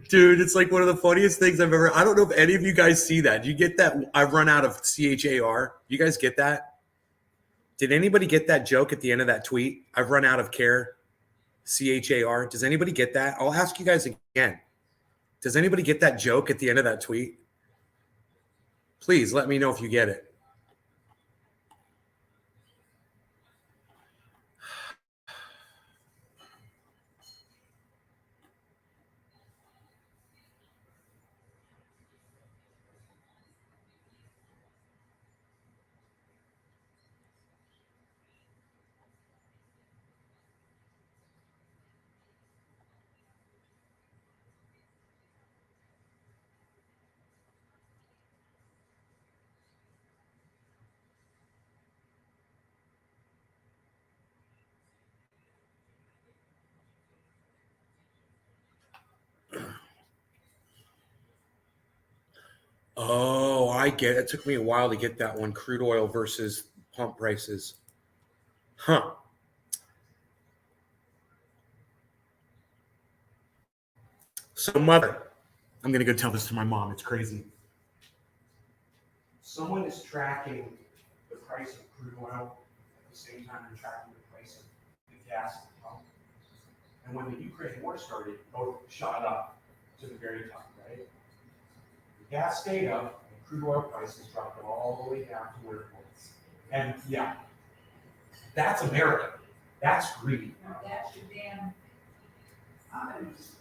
Dude, it's like one of the funniest things I've ever. I don't know if any of you guys see that. Do you get that? I've run out of CHAR. You guys get that? Did anybody get that joke at the end of that tweet? I've run out of care. CHAR. Does anybody get that? I'll ask you guys again. Does anybody get that joke at the end of that tweet? Please let me know if you get it. Oh, I get it. It took me a while to get that one. Crude oil versus pump prices. Huh. So, mother, I'm going to go tell this to my mom. It's crazy. Someone is tracking the price of crude oil at the same time they're tracking the price of the gas at the pump. And when the Ukraine war started, both shot up to the very top, right? The gas stayed up, and crude oil prices dropped all the way down to where it was. And yeah, that's America. That's greedy. Now, that's your damn companies.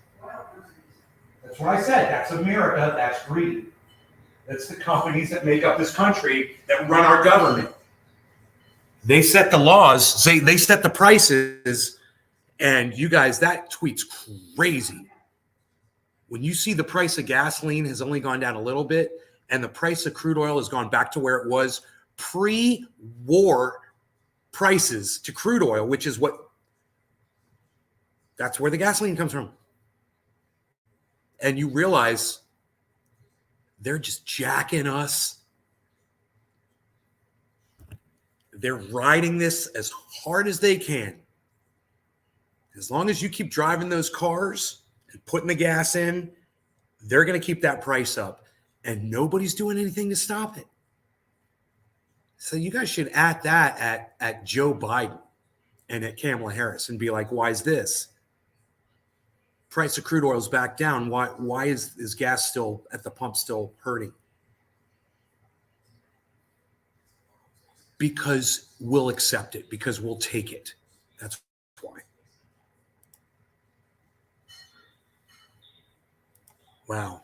That's what I said. That's America. That's greedy. That's the companies that make up this country that run our government. They set the laws. They set the prices. And you guys, that tweet's crazy. When you see the price of gasoline has only gone down a little bit, and the price of crude oil has gone back to where it was pre-war prices to crude oil, which is that's where the gasoline comes from. And you realize they're just jacking us. They're riding this as hard as they can. As long as you keep driving those cars and putting the gas in, they're going to keep that price up. And nobody's doing anything to stop it. So you guys should at that at Joe Biden and at Kamala Harris and be like, why is this? Price of crude oil is back down. Why is gas still at the pump still hurting? Because we'll accept it, because we'll take it. That's why. Wow.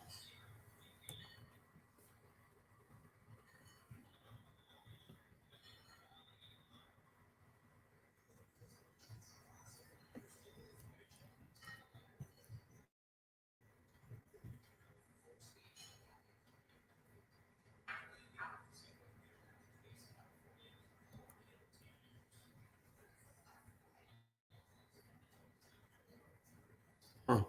Huh.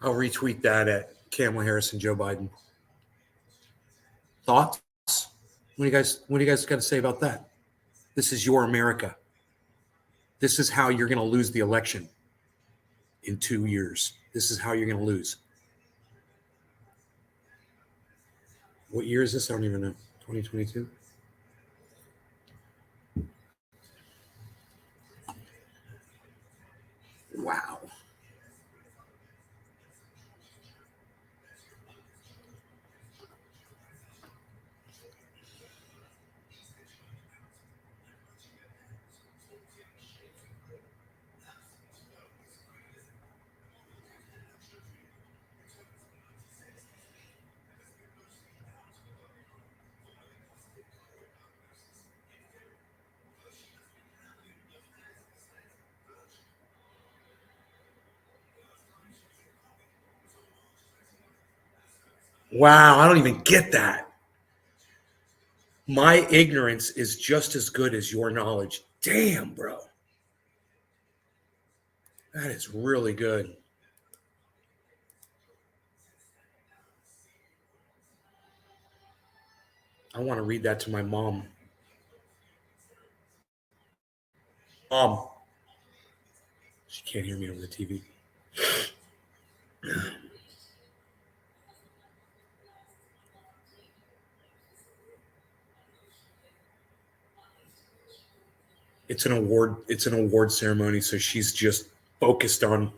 I'll retweet that at Kamala Harris and Joe Biden. Thoughts? What do you guys got to say about that? This is your America. This is how you're going to lose the election in 2 years. This is how you're going to lose. What year is this? I don't even know. 2022? Wow. Wow, I don't even get that. My ignorance is just as good as your knowledge. Damn, bro. That is really good. I want to read that to my mom. Mom. She can't hear me over the TV. It's an award ceremony, so she's just focused on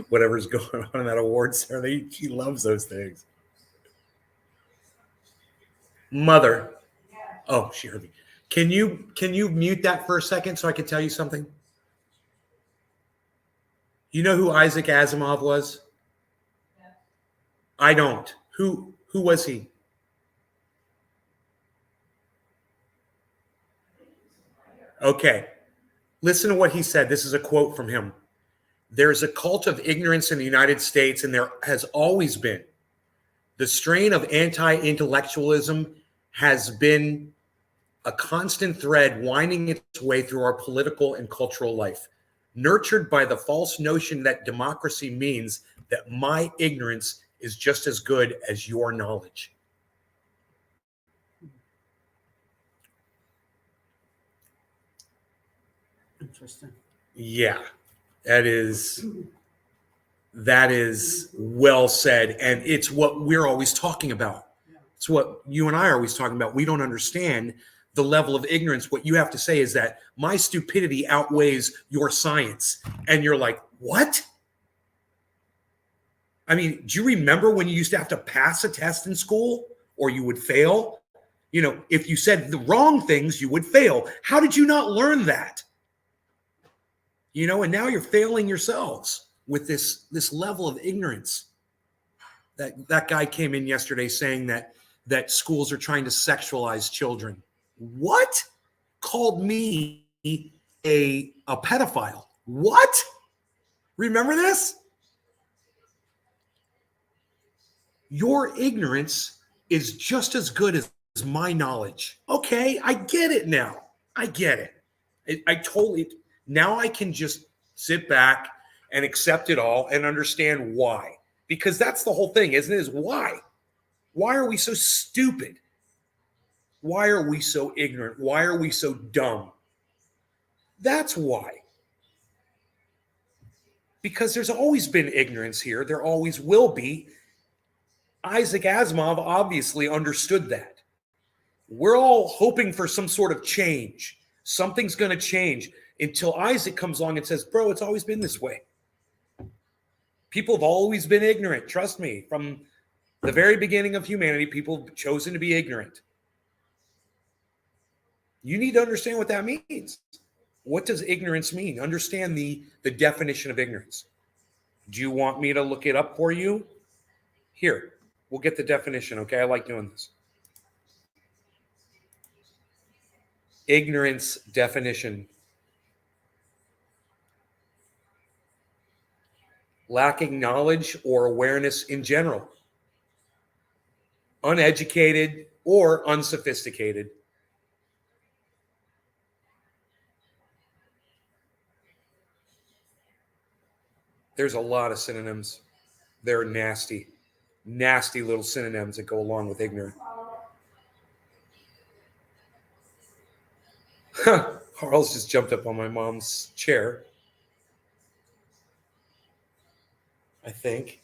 whatever's going on in that award ceremony. She loves those things. Mother. Oh, she heard me. Can you mute that for a second so I can tell you something? You know who Isaac Asimov was? I don't. Who was he? Okay. Listen to what he said. This is a quote from him. There's a cult of ignorance in the United States, and there has always been. The strain of anti-intellectualism has been a constant thread winding its way through our political and cultural life, nurtured by the false notion that democracy means that my ignorance is just as good as your knowledge. Interesting. Yeah, that is well said. And it's what we're always talking about. It's what you and I are always talking about. We don't understand the level of ignorance. What you have to say is that my stupidity outweighs your science. And you're like, what? I mean, do you remember when you used to have to pass a test in school or you would fail? You know, if you said the wrong things, you would fail. How did you not learn that? You know, and now you're failing yourselves with this level of ignorance. That guy came in yesterday saying that schools are trying to sexualize children. What? Called me a pedophile. What? Remember this? Your ignorance is just as good as my knowledge. Okay, I get it now. I get it. I totally, now I can just sit back and accept it all and understand why. Because that's the whole thing, isn't it? Is why? Why are we so stupid? Why are we so ignorant? Why are we so dumb? That's why. Because there's always been ignorance here. There always will be. Isaac Asimov obviously understood that. We're all hoping for some sort of change. Something's going to change until Isaac comes along and says, bro, it's always been this way. People have always been ignorant. Trust me, from the very beginning of humanity, people have chosen to be ignorant. You need to understand what that means. What does ignorance mean? Understand the definition of ignorance. Do you want me to look it up for you? Here, we'll get the definition, okay? I like doing this. Ignorance definition. Lacking knowledge or awareness in general. Uneducated or unsophisticated. There's a lot of synonyms. They're nasty, nasty little synonyms that go along with ignorant. Carl's just jumped up on my mom's chair. I think.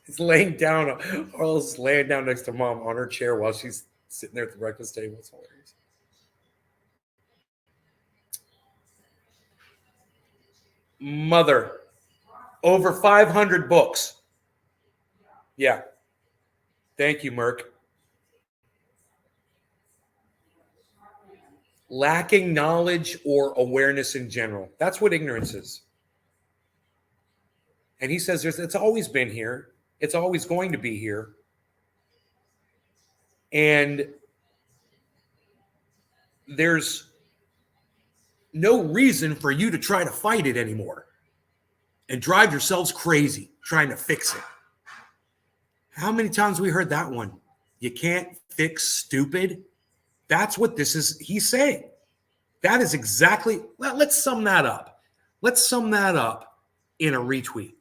He's laying down. Carl's laying down next to mom on her chair while she's sitting there at the breakfast table. It's hilarious. Mother. Over 500 books. Yeah. Thank you, Merck. Lacking knowledge or awareness in general. That's what ignorance is. And he says it's always been here. It's always going to be here. And there's no reason for you to try to fight it anymore and drive yourselves crazy trying to fix it. How many times we heard that one? You can't fix stupid. That's what this is. He's saying. That is exactly. Well, let's sum that up. Let's sum that up in a retweet.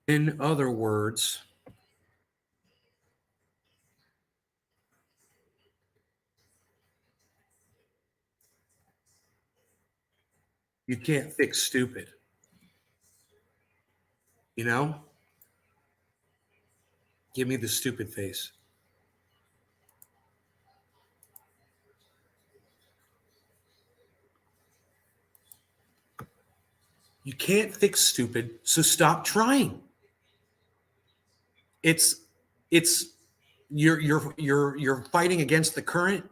In other words, you can't fix stupid. You know? Give me the stupid face. You can't fix stupid, so stop trying. It's you're fighting against the current,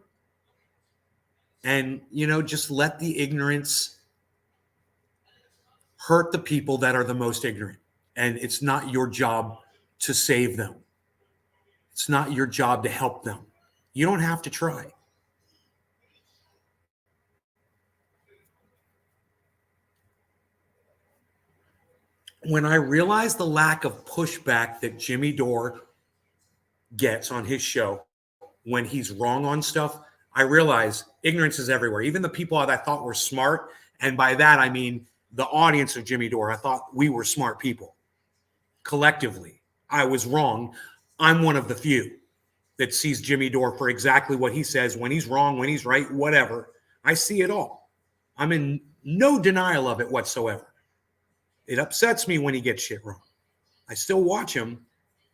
and just let the ignorance hurt the people that are the most ignorant, and it's not your job to save them. It's not your job to help them. You don't have to try. When I realized the lack of pushback that Jimmy Dore gets on his show when he's wrong on stuff, I realize ignorance is everywhere. Even the people that I thought were smart, and by that I mean the audience of Jimmy Dore, I thought we were smart people. Collectively, I was wrong. I'm one of the few that sees Jimmy Dore for exactly what he says, when he's wrong, when he's right, whatever. I see it all. I'm in no denial of it whatsoever. It upsets me when he gets shit wrong. I still watch him,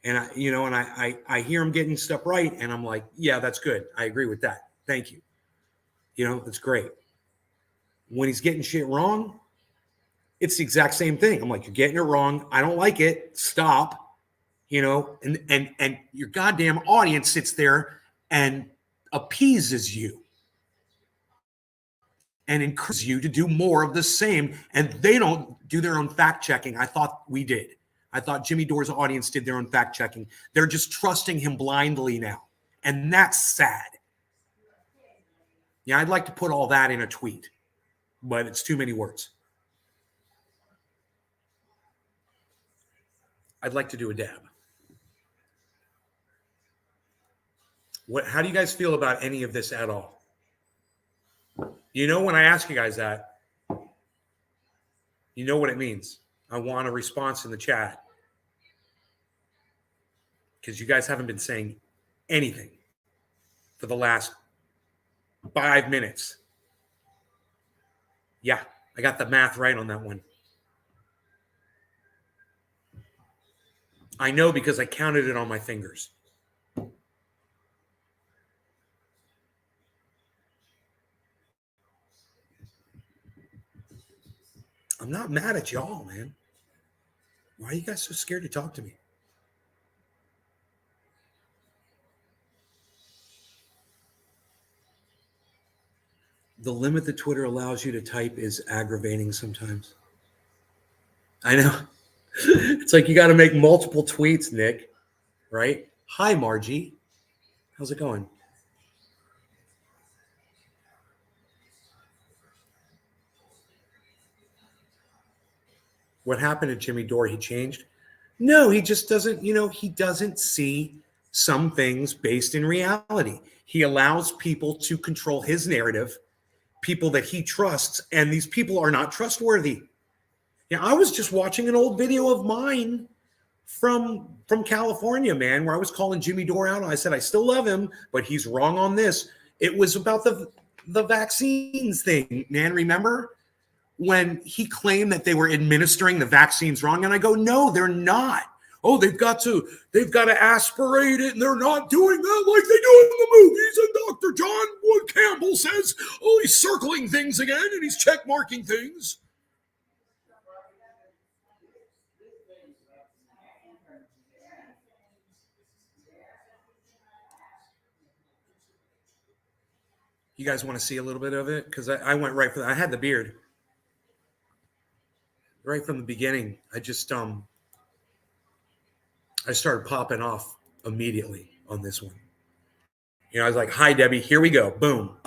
and I hear him getting stuff right, and I'm like, yeah, that's good. I agree with that. Thank you. That's great. When he's getting shit wrong, it's the exact same thing. I'm like, you're getting it wrong. I don't like it. Stop. And your goddamn audience sits there and appeases you and encourages you to do more of the same. And they don't do their own fact checking. I thought we did. I thought Jimmy Dore's audience did their own fact checking. They're just trusting him blindly now. And that's sad. Yeah, I'd like to put all that in a tweet, but it's too many words. I'd like to do a dab. How do you guys feel about any of this at all? When I ask you guys that, you know what it means. I want a response in the chat, because you guys haven't been saying anything for the last 5 minutes. Yeah, I got the math right on that one. I know because I counted it on my fingers. I'm not mad at y'all, man. Why are you guys so scared to talk to me? The limit that Twitter allows you to type is aggravating sometimes. I know. It's like you got to make multiple tweets, Nick, right? Hi, Margie. How's it going? What happened to Jimmy Dore? He changed? No, he just doesn't, he doesn't see some things based in reality. He allows people to control his narrative, people that he trusts, and these people are not trustworthy. Yeah, I was just watching an old video of mine from California, man, where I was calling Jimmy Dore out. I said, I still love him, but he's wrong on this. It was about the vaccines thing, man. Remember when he claimed that they were administering the vaccines wrong? And I go, no, they're not. Oh, they've got to aspirate it, and they're not doing that like they do in the movies. And Dr. John Wood Campbell says, oh, he's circling things again, and he's check marking things. You guys want to see a little bit of it? Because I went right for that. I had the beard right from the beginning. I just I started popping off immediately on this one. I was like, hi, Debbie, here we go. Boom.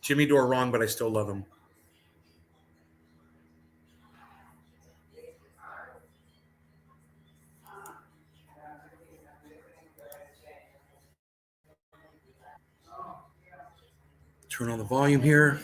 Jimmy Dore wrong, but I still love him. Turn on the volume here.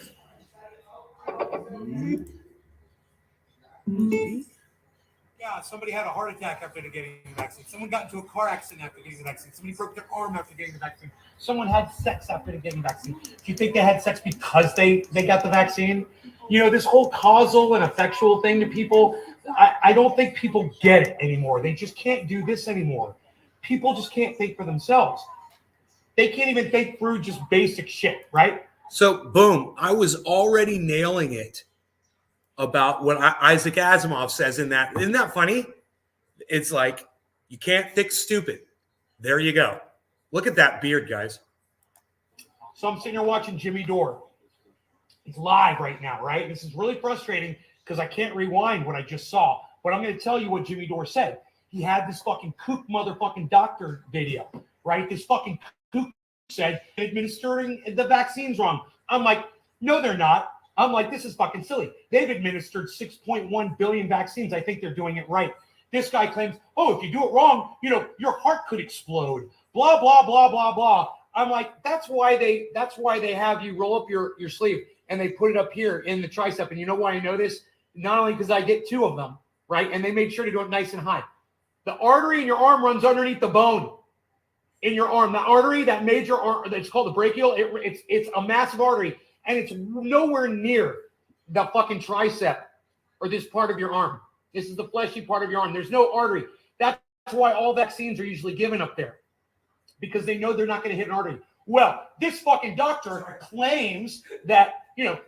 Yeah, somebody had a heart attack after getting the vaccine. Someone got into a car accident after getting the vaccine. Somebody broke their arm after getting the vaccine. Someone had sex after getting the vaccine. Do you think they had sex because they got the vaccine? This whole causal and effectual thing to people, I don't think people get it anymore. They just can't do this anymore. People just can't think for themselves. They can't even think through just basic shit, right? So, boom, I was already nailing it about what Isaac Asimov says in that. Isn't that funny? It's like, you can't fix stupid. There you go. Look at that beard, guys. So I'm sitting here watching Jimmy Dore. He's live right now, right? This is really frustrating because I can't rewind what I just saw. But I'm going to tell you what Jimmy Dore said. He had this fucking kook motherfucking doctor video, right? This fucking kook said administering the vaccines wrong. I'm like, no, they're not. I'm like, this is fucking silly. They've administered 6.1 billion vaccines. I think they're doing it right. This guy claims, oh, if you do it wrong, your heart could explode. Blah, blah, blah, blah, blah. I'm like, that's why they have you roll up your sleeve and they put it up here in the tricep. And you know why I know this? Not only because I get 2 of them, right? And they made sure to do it nice and high. The artery in your arm runs underneath the bone in your arm. The artery, that major artery, that's called the brachial, it's a massive artery. And it's nowhere near the fucking tricep or this part of your arm. This is the fleshy part of your arm. There's no artery. That's why all vaccines are usually given up there, because they know they're not going to hit an artery. Well, this fucking doctor claims that,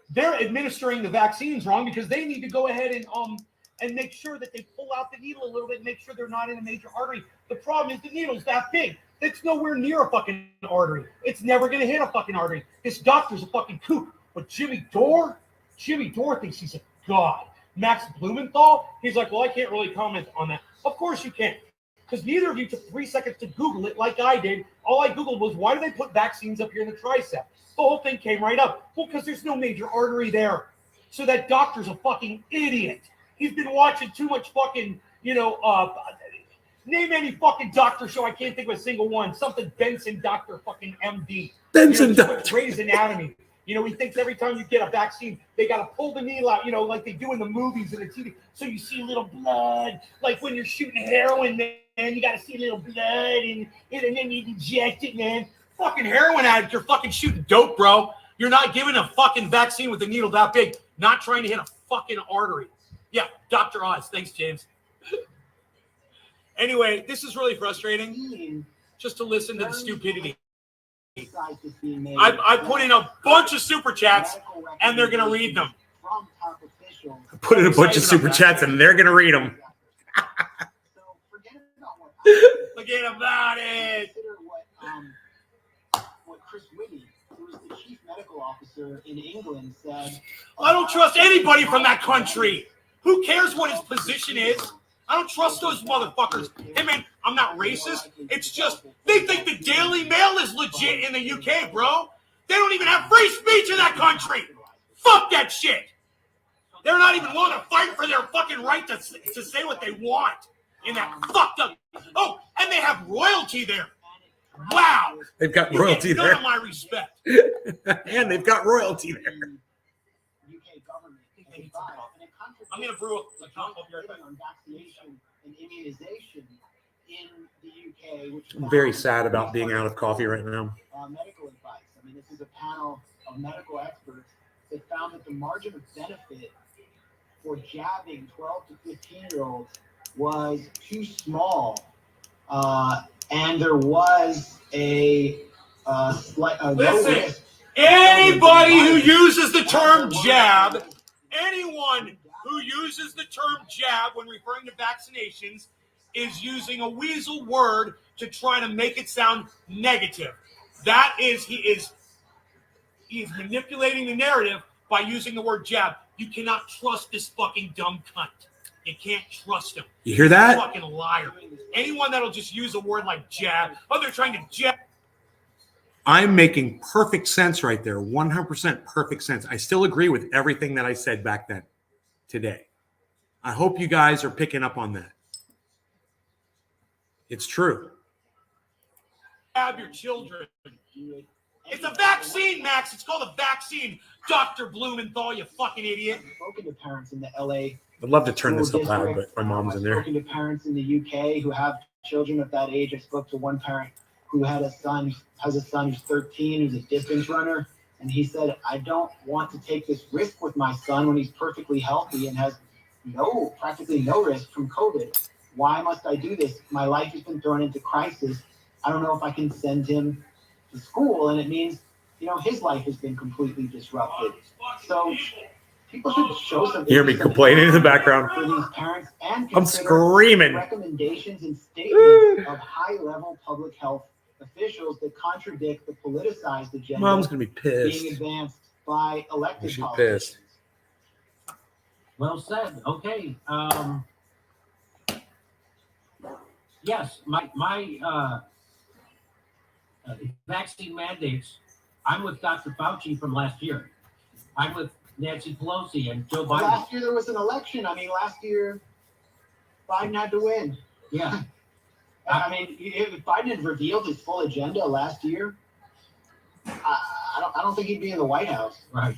they're administering the vaccines wrong because they need to go ahead and make sure that they pull out the needle a little bit and make sure they're not in a major artery. The problem is the needle's that big. It's nowhere near a fucking artery. It's never going to hit a fucking artery. This doctor's a fucking kook. But Jimmy Dore thinks he's a god. Max Blumenthal, he's like, well, I can't really comment on that. Of course you can't, because neither of you took 3 seconds to Google it like I did. All I Googled was, why do they put vaccines up here in the tricep? The whole thing came right up. Well, because there's no major artery there. So that doctor's a fucking idiot. He's been watching too much fucking, name any fucking doctor show. I can't think of a single one. Something Benson Doctor fucking MD. Benson Doctor. Grey's Anatomy. He thinks every time you get a vaccine, they got to pull the needle out, like they do in the movies and the TV. So you see little blood, like when you're shooting heroin, man, you got to see a little blood and then you inject it, man. Fucking heroin addict, you're fucking shooting dope, bro. You're not giving a fucking vaccine with a needle that big, not trying to hit a fucking artery. Yeah, Dr. Oz. Thanks, James. Anyway, this is really frustrating just to listen to the stupidity. I put in a bunch of super chats and they're going to read them. Put in a bunch of super chats and they're going to read them. Forget about it. What Chris Whitty, who is the chief medical officer in England, said. I don't trust anybody from that country. Who cares what his position is? I don't trust those motherfuckers. Hey, man, I'm not racist. It's just they think the Daily Mail is legit in the UK, bro. They don't even have free speech in that country. Fuck that shit. They're not even willing to fight for their fucking right to say what they want in that fucked up. Oh, and they have royalty there. Wow. They've got royalty there. None of my respect. And they've got royalty there. UK government. I'm going to brew a on vaccination and immunization in the UK, which I'm very sad about being out of coffee right now. Medical advice. I mean, this is a panel of medical experts that found that the margin of benefit for jabbing 12 to 15-year-olds was too small, and there was a slight low risk. Anybody who uses the term jab, anyone who uses the term jab when referring to vaccinations is using a weasel word to try to make it sound negative. That is, he is manipulating the narrative by using the word jab. You cannot trust this fucking dumb cunt. You can't trust him. You hear He's a that? fucking liar. Anyone that'll just use a word like jab, oh, they're trying to jab. I'm making perfect sense right there. 100% perfect sense. I still agree with everything that I said back then today. I hope you guys are picking up on that. It's true. Jab your children. It's a vaccine, Max. It's called a vaccine. Dr. Blumenthal, you fucking idiot. I've spoken to parents in the LA. I'd love to turn this school up loud, district. but my mom's in I've there. spoken to parents in the UK who have children of that age. I spoke to one parent who has a son who's 13, who's a distance runner, and he said, I don't want to take this risk with my son when he's perfectly healthy and has practically no risk from COVID. Why must I do this? My life has been thrown into crisis. I don't know if I can send him to school, and it means, his life has been completely disrupted. So people should show something. Hear me complaining in the background. For these parents and I'm screaming. recommendations and statements of high-level public health officials that contradict the politicized agenda Mom's gonna be pissed. being advanced by elected She's politicians. pissed. Well said. Okay. Yes, my vaccine mandates. I'm with Dr. Fauci from last year. I'm with Nancy Pelosi and Joe Biden. Last year there was an election. Last year Biden had to win. Yeah. If Biden had revealed his full agenda last year, I don't think he'd be in the White House. Right.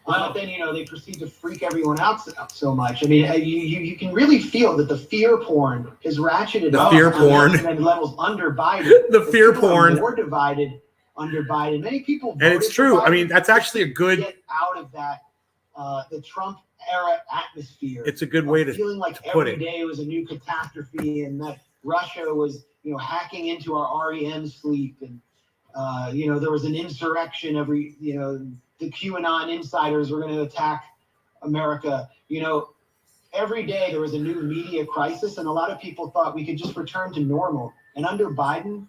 But then, they proceed to freak everyone out so much. You can really feel that the fear porn is ratcheted The up fear on porn. and levels under Biden. The fear people are porn. more divided under Biden. Many people And it's voted for true. Biden That's actually a to good, get out of that the Trump era atmosphere. it's a good way to Feeling like put every it. day was a new catastrophe, and that Russia was, hacking into our REM sleep, and there was an insurrection every, the QAnon insiders were going to attack America. Every day there was a new media crisis, and a lot of people thought we could just return to normal. And under Biden,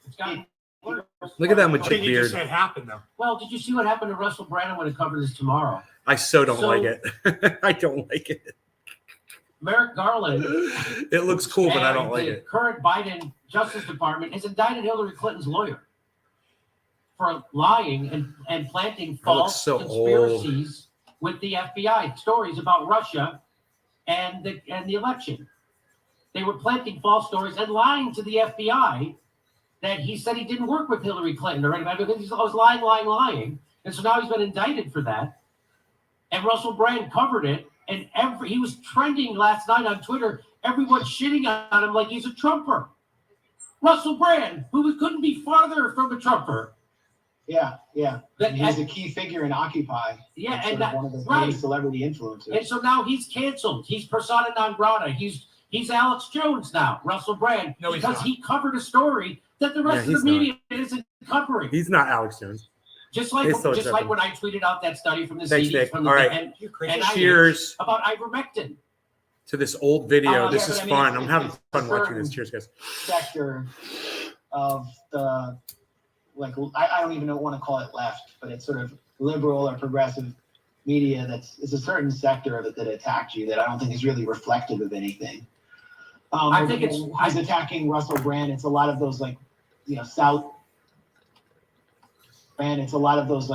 It's gotten worse. Look at that I magic think you just beard. said happened, though. Well, did you see what happened to Russell Brand? I'm going to cover this tomorrow. I so don't So- like it. I don't like it. Merrick Garland. It looks cool, but I don't like the it. current Biden Justice Department has indicted Hillary Clinton's lawyer for lying and planting That looks false so conspiracies with the FBI, stories about Russia and the election. They were planting false stories and lying to the FBI that he said he didn't work with Hillary Clinton or anybody, because he was lying. And so now he's been indicted for that. And Russell Brand covered it. And he was trending last night on Twitter, everyone shitting on him like he's a Trumper. Russell Brand, who couldn't be farther from a Trumper. yeah. That- He's a key figure in Occupy. Yeah, He's and sort that, of one of the right. main celebrity influencers. And so now he's canceled. He's persona non grata. He's Alex Jones now, Russell Brand, No, he's because not. he covered a story that the rest Yeah, of the he's media isn't covering. He's not Alex Jones. Just like He's so acceptable. when I tweeted out that study from the Thanks, CDs Nick. from the All right. and You crazy. And I- Cheers about ivermectin. to this old video. Oh, This yeah, is but fun. I'm it's having fun watching certain this. Cheers, guys. sector of the, I don't even want to call it left, but it's sort of liberal or progressive media it's a certain sector of it that attacked you that I don't think is really reflective of anything. I think he's attacking Russell Brand. It's a lot of those South Brand. It's a lot of those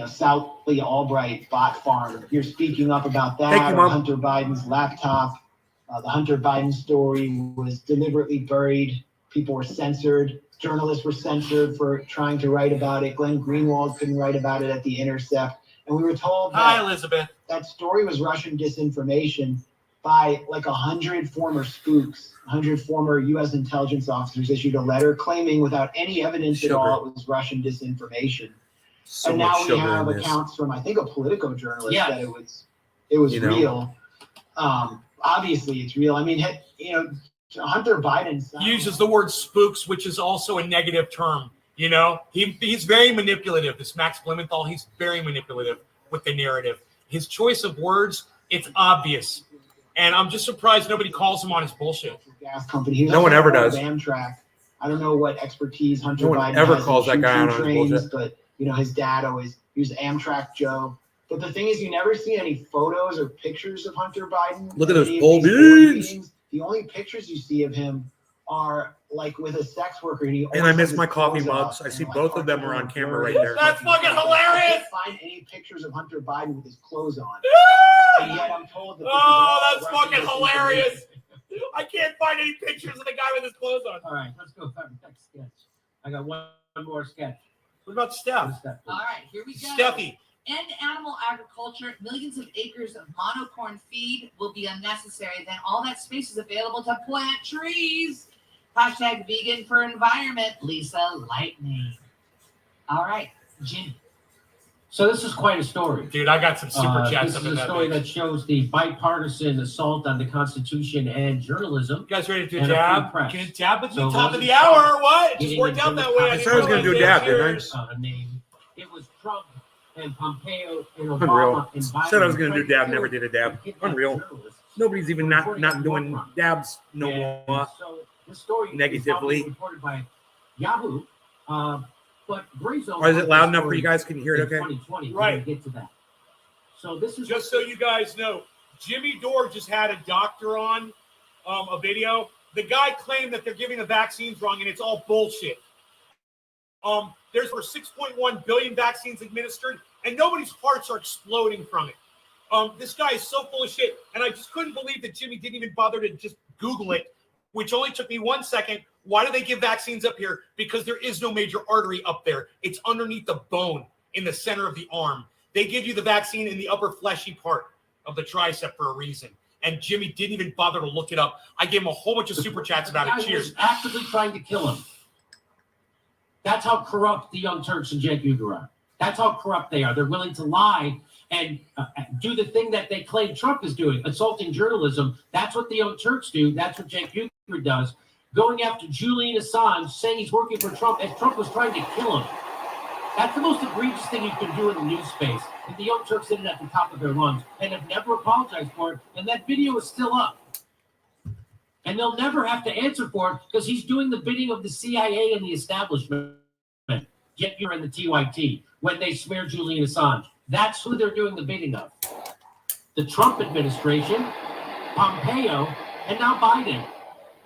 South Lee Albright bot farm. You're speaking up about that. Thank you, or Mom. Hunter Biden's laptop. The Hunter Biden story was deliberately buried. People were censored. Journalists were censored for trying to write about it. Glenn Greenwald couldn't write about it at The Intercept. And we were told Hi, that Elizabeth. that story was Russian disinformation by 100 former spooks. 100 former U.S. intelligence officers issued a letter claiming without any evidence at all it was Russian disinformation. So And much now we sugar have in this. accounts from, I think, a Politico journalist Yes. that it was You know? real. Obviously, it's real. Hunter Biden Uses the word spooks, which is also a negative term. He's very manipulative. This Max Blumenthal, he's very manipulative with the narrative. His choice of words, it's obvious. And I'm just surprised nobody calls him on his bullshit. gas company. He was No one also ever part of does. Amtrak. I don't know what expertise Hunter No one Biden ever has calls in that guy choo-choo out on his trains, bullshit. but his dad always he was Amtrak Joe. But the thing is, you never see any photos or pictures of Hunter Biden. Look at those any of pole these board beans. meetings. The only pictures you see of him are like with a sex worker. And, And I miss my coffee mugs. I see both of them are on camera right there. That's fucking hilarious. I can't find any pictures of Hunter Biden with his clothes on. And yet I'm told that this is Oh, all that's Russian fucking disinformation. hilarious. I can't find any pictures of the guy with his clothes on. All right, let's go back to next sketch. I got one more sketch. What about Steph? What's that? All right, here we go. Steffi. End animal agriculture. Millions of acres of monocorn feed will be unnecessary. Then all that space is available to plant trees. Hashtag vegan for environment. Lisa Lightning. All right, Jimmy. So this is quite a story. Dude, I got some super chats This up is in a that story bitch. that shows the bipartisan assault on the Constitution and journalism. You guys ready to And a jab? free press. Can you dab at the So top of wasn't the hour or what? It getting just worked out into that the way. I said I was gonna do a dab, didn't I? Name. It was Trump and Pompeo and Obama Unreal. and Biden. Said I was gonna do trying to dab, kill never did a dab. and kidnap Unreal. journalists. Nobody's even not doing dabs no And more. so this story Negatively. is reported by Yahoo. But Brazo. Or is it loud enough for you guys? Can you hear it okay? 2020. We're Right. gonna get to that. So this is Just so you guys know, Jimmy Dore just had a doctor on a video. The guy claimed that they're giving the vaccines wrong, and it's all bullshit. There's over 6.1 billion vaccines administered, and nobody's hearts are exploding from it. This guy is so full of shit, and I just couldn't believe that Jimmy didn't even bother to just Google it, which only took me 1 second. Why do they give vaccines up here? Because there is no major artery up there. It's underneath the bone in the center of the arm. They give you the vaccine in the upper fleshy part of the tricep for a reason. And Jimmy didn't even bother to look it up. I gave him a whole bunch of super chats about it. Cheers. Actively trying to kill him. That's how corrupt the Young Turks and Cenk Uygur are. That's how corrupt they are. They're willing to lie and do the thing that they claim Trump is doing, assaulting journalism. That's what the Young Turks do. That's what Cenk Uygur does. Going after Julian Assange, saying he's working for Trump as Trump was trying to kill him. That's the most egregious thing you can do in the news space. And the Young Turks did it at the top of their lungs and have never apologized for it. And that video is still up. And they'll never have to answer for it because he's doing the bidding of the CIA and the establishment. Get you in the TYT when they smear Julian Assange. That's who they're doing the bidding of. The Trump administration, Pompeo, and now Biden.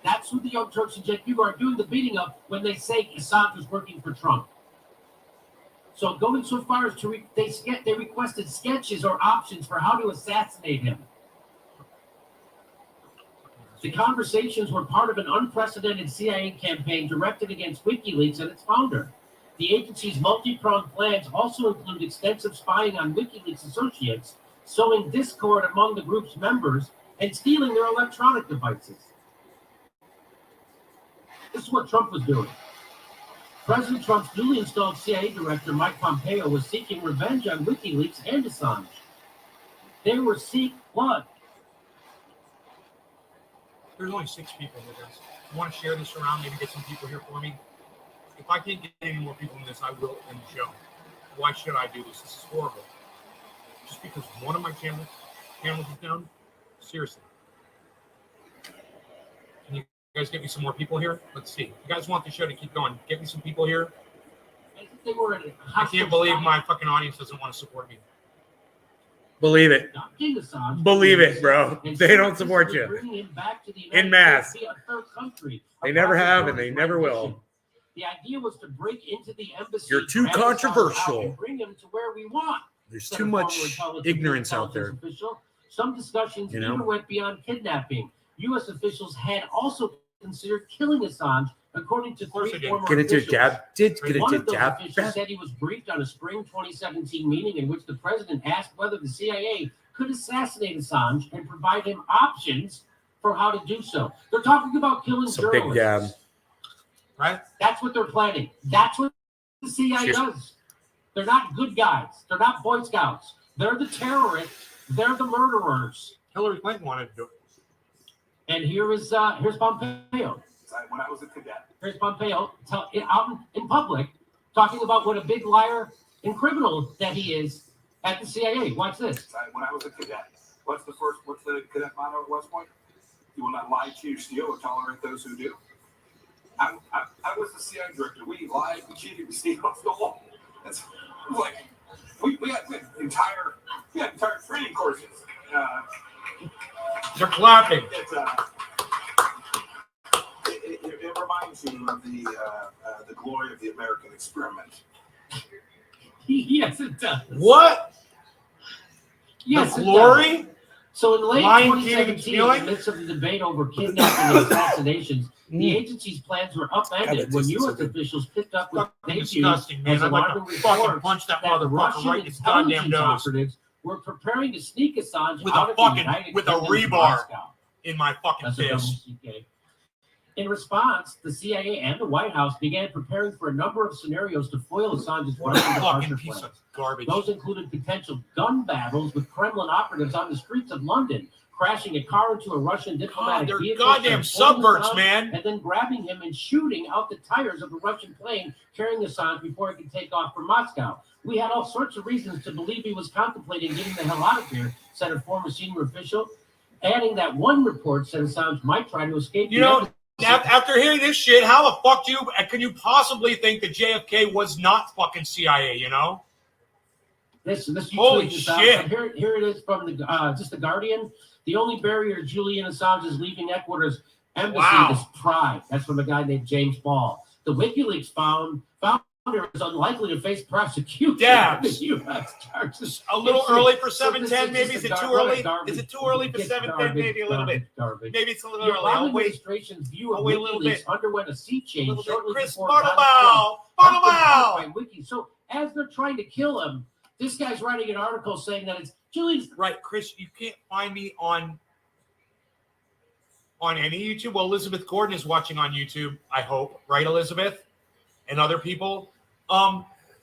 That's who the Young Turks and Cenk Uygur are doing the bidding of when they say Assange was working for Trump. So going so far as to they requested sketches or options for how to assassinate him. The conversations were part of an unprecedented CIA campaign directed against WikiLeaks and its founder. The agency's multi-pronged plans also include extensive spying on WikiLeaks associates, sowing discord among the group's members, and stealing their electronic devices. This is what Trump was doing. President Trump's newly installed CIA director, Mike Pompeo, was seeking revenge on WikiLeaks and Assange. They were seek blood. There's only 6 people with us. You want to share this around, maybe get some people here for me? If I can't get any more people in this, I will end the show. Why should I do this? This is horrible. Just because one of my channels is down? Seriously. Can you guys get me some more people here? Let's see. You guys want the show to keep going. Get me some people here. I can't believe my fucking audience doesn't want to support me. Believe it. Believe it, bro. They don't support you. En masse. They never have and they never will. The idea was to break into the embassy. You're too grab Assange out, controversial. and bring him to where we want. There's too much ignorance out there. Some discussions You know? even went beyond kidnapping. U.S. officials had also considered killing Assange, according to course 3 they did. former Get it to officials. dab. Get it One to of those dab. officials said he was briefed on a spring 2017 meeting in which the president asked whether the CIA could assassinate Assange and provide him options for how to do so. They're talking about killing It's a big journalists. dab. Right? That's what they're planning. That's what the CIA Cheers. does. They're not good guys. They're not Boy Scouts. They're the terrorists. They're the murderers. Hillary Clinton wanted to do it. And here's Pompeo. When I was a cadet. Here's Pompeo out in public talking about what a big liar and criminal that he is at the CIA. Watch this. When I was a cadet. What's the cadet motto at West Point? You will not lie, cheat, or steal, or tolerate those who do. I was the CIA director. We lied, we cheated, we stole. That's like We had entire training courses. They're clapping. It reminds you of the glory of the American experiment. Yes, it does. What? Yes, The it glory? does. So in late Lying, 2017, stealing? in the midst of the debate over kidnapping and assassinations, the agency's plans were upended when U.S. officials picked up with Fucking they viewed disgusting, man. as I'd like alarming to fucking reports punch that that motherfucker Russian right in his goddamn intelligence nose operatives were preparing to sneak Assange with out a of the fucking United with a Kingdom to rebar Moscow. in my fucking That's a double fist. CK. In response, the CIA and the White House began preparing for a number of scenarios to foil Assange's What a Russian fucking departure piece plans. of garbage. Those included potential gun battles with Kremlin operatives on the streets of London, crashing a car into a Russian God, diplomatic they're vehicle, goddamn transporting subverts, Assange, man. and then grabbing him and shooting out the tires of a Russian plane carrying Assange before he could take off for Moscow. We had all sorts of reasons to believe he was contemplating getting the hell out of here, said a former senior official, adding that one report said Assange might try to escape. You know, after hearing this shit, how the fuck can you possibly think that JFK was not fucking CIA, you know? This you Holy tweet this shit. out. Here it is from the just the Guardian. The only barrier Julian Assange is leaving Ecuador's embassy is pride. That's from a guy named James Ball. The WikiLeaks founder is unlikely to face prosecution. Dabs. The U.S. charges. A little early for So 710, maybe. Is it too early? Is it too early for 710? Maybe a little bit. Garbage. Maybe it's a little The early. Obama I'll wait. administration's view of I'll wait a little WikiLeaks bit. underwent a sea change shortly Chris before Donald Trump Bartleby. by Wiki. So as they're trying to kill him, this guy's writing an article saying that it's Julian's. Right, Chris, you can't find me on any YouTube. Well, Elizabeth Gordon is watching on YouTube, I hope. Right, Elizabeth? And other people.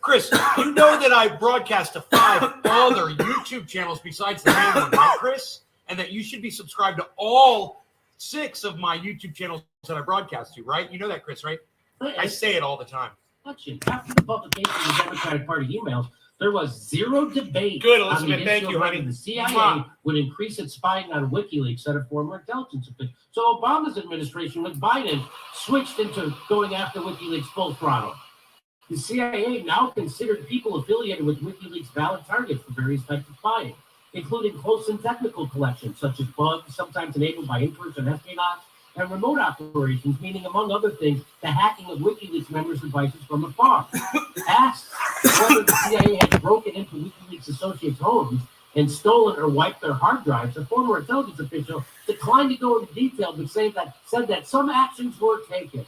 Chris, you know that I broadcast to 5 other YouTube channels besides the main one, right, Chris? And that you should be subscribed to all 6 of my YouTube channels that I broadcast to, right? You know that, Chris, right? I say it all the time. After the publication of the Democratic Party emails, there was zero debate. Good, on the Elizabeth. Thank issue you, of whether honey. The CIA Mwah. would increase its spying on WikiLeaks, said a former intelligence official. So Obama's administration with Biden switched into going after WikiLeaks full throttle. The CIA now considered people affiliated with WikiLeaks valid targets for various types of spying, including close and technical collections, such as bugs, sometimes enabled by in-person espionage, and remote operations, meaning, among other things, the hacking of WikiLeaks members' devices from afar. Asked whether the CIA had broken into WikiLeaks associates' homes and stolen or wiped their hard drives, a former intelligence official declined to go into detail, but said that some actions were taken.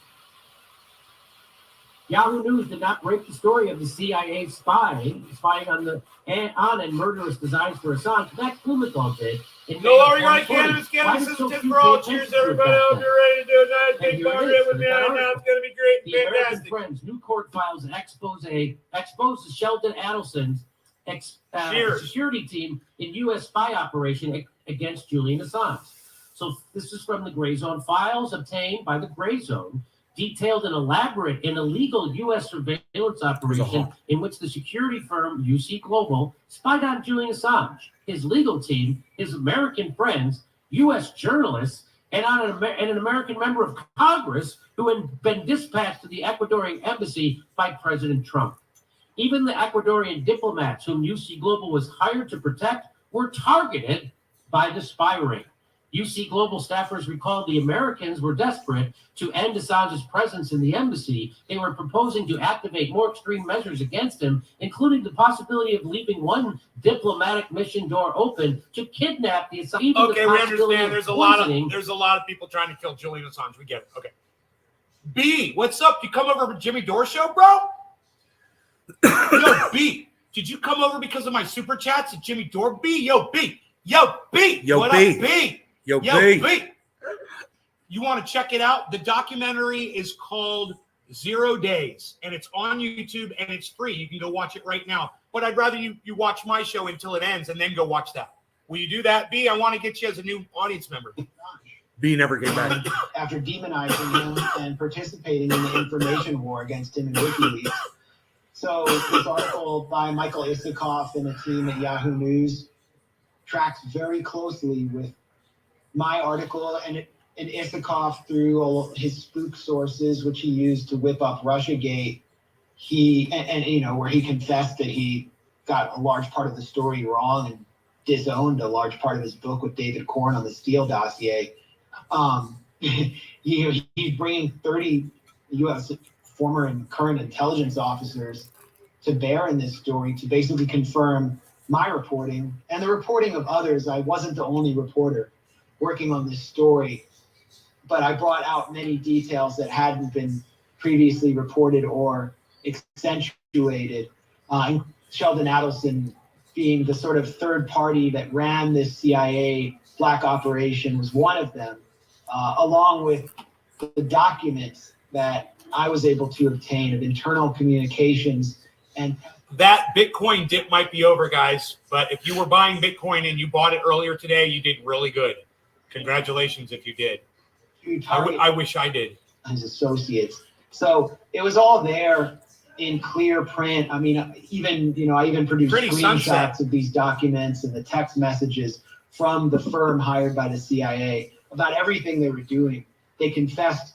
Yahoo News did not break the story of the CIA spying on and murderous designs for Assange. Max Blumenthal did. No longer going cannabis citizenship for all. Cheers, everybody. I hope you're ready to do it. Take part in with me. I know it's going to be great The and American fantastic. Friends new court files expose the Sheldon Adelson's security team in U.S. spy operation against Julian Assange. So this is from the Gray Zone files obtained by the Gray Zone, detailed an elaborate and illegal U.S. surveillance operation in which the security firm UC Global spied on Julian Assange, his legal team, his American friends, U.S. journalists, and an American member of Congress who had been dispatched to the Ecuadorian embassy by President Trump. Even the Ecuadorian diplomats whom UC Global was hired to protect were targeted by the spy ring. UC Global staffers recalled the Americans were desperate to end Assange's presence in the embassy. They were proposing to activate more extreme measures against him, including the possibility of leaving one diplomatic mission door open to kidnap the Assange. Okay, we understand. There's a lot of people trying to kill Julian Assange. We get it. Okay. B, what's up? You come over to Jimmy Dore show, bro? Yo, B, did you come over because of my super chats at Jimmy Dore? B, yo, B. Yo, B. Yo, what B. up, B? Yo, B. You want to check it out? The documentary is called 0 Days, and it's on YouTube, and it's free. You can go watch it right now. But I'd rather you watch my show until it ends and then go watch that. Will you do that, B? I want to get you as a new audience member. B never came back. After demonizing him and participating in the information war against him in WikiLeaks. So this article by Michael Isikoff and a team at Yahoo News tracks very closely with my article, and Isikoff, through all his spook sources, which he used to whip up Russiagate, where he confessed that he got a large part of the story wrong and disowned a large part of his book with David Korn on the Steele dossier. He's bringing 30 U.S. former and current intelligence officers to bear in this story to basically confirm my reporting and the reporting of others. I wasn't the only reporter working on this story, but I brought out many details that hadn't been previously reported or accentuated. Sheldon Adelson, being the sort of third party that ran this CIA black operation, was one of them, along with the documents that I was able to obtain of internal communications. And that Bitcoin dip might be over, guys. But if you were buying Bitcoin and you bought it earlier today, you did really good. Congratulations if you did. I wish I did. His associates. So it was all there in clear print. I mean, I even produced screenshots of these documents and the text messages from the firm hired by the CIA about everything they were doing. They confessed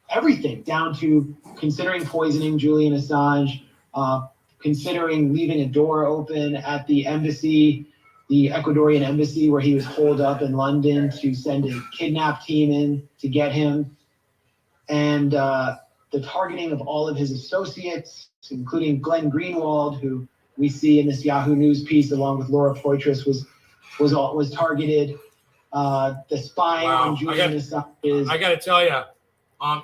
everything, down to considering poisoning Julian Assange, considering leaving a door open at the embassy, the Ecuadorian embassy where he was holed up in London, to send a kidnap team in to get him, and the targeting of all of his associates, including Glenn Greenwald, who we see in this Yahoo News piece along with Laura Poitras was targeted. The spying on Julian Assange. I got to tell you,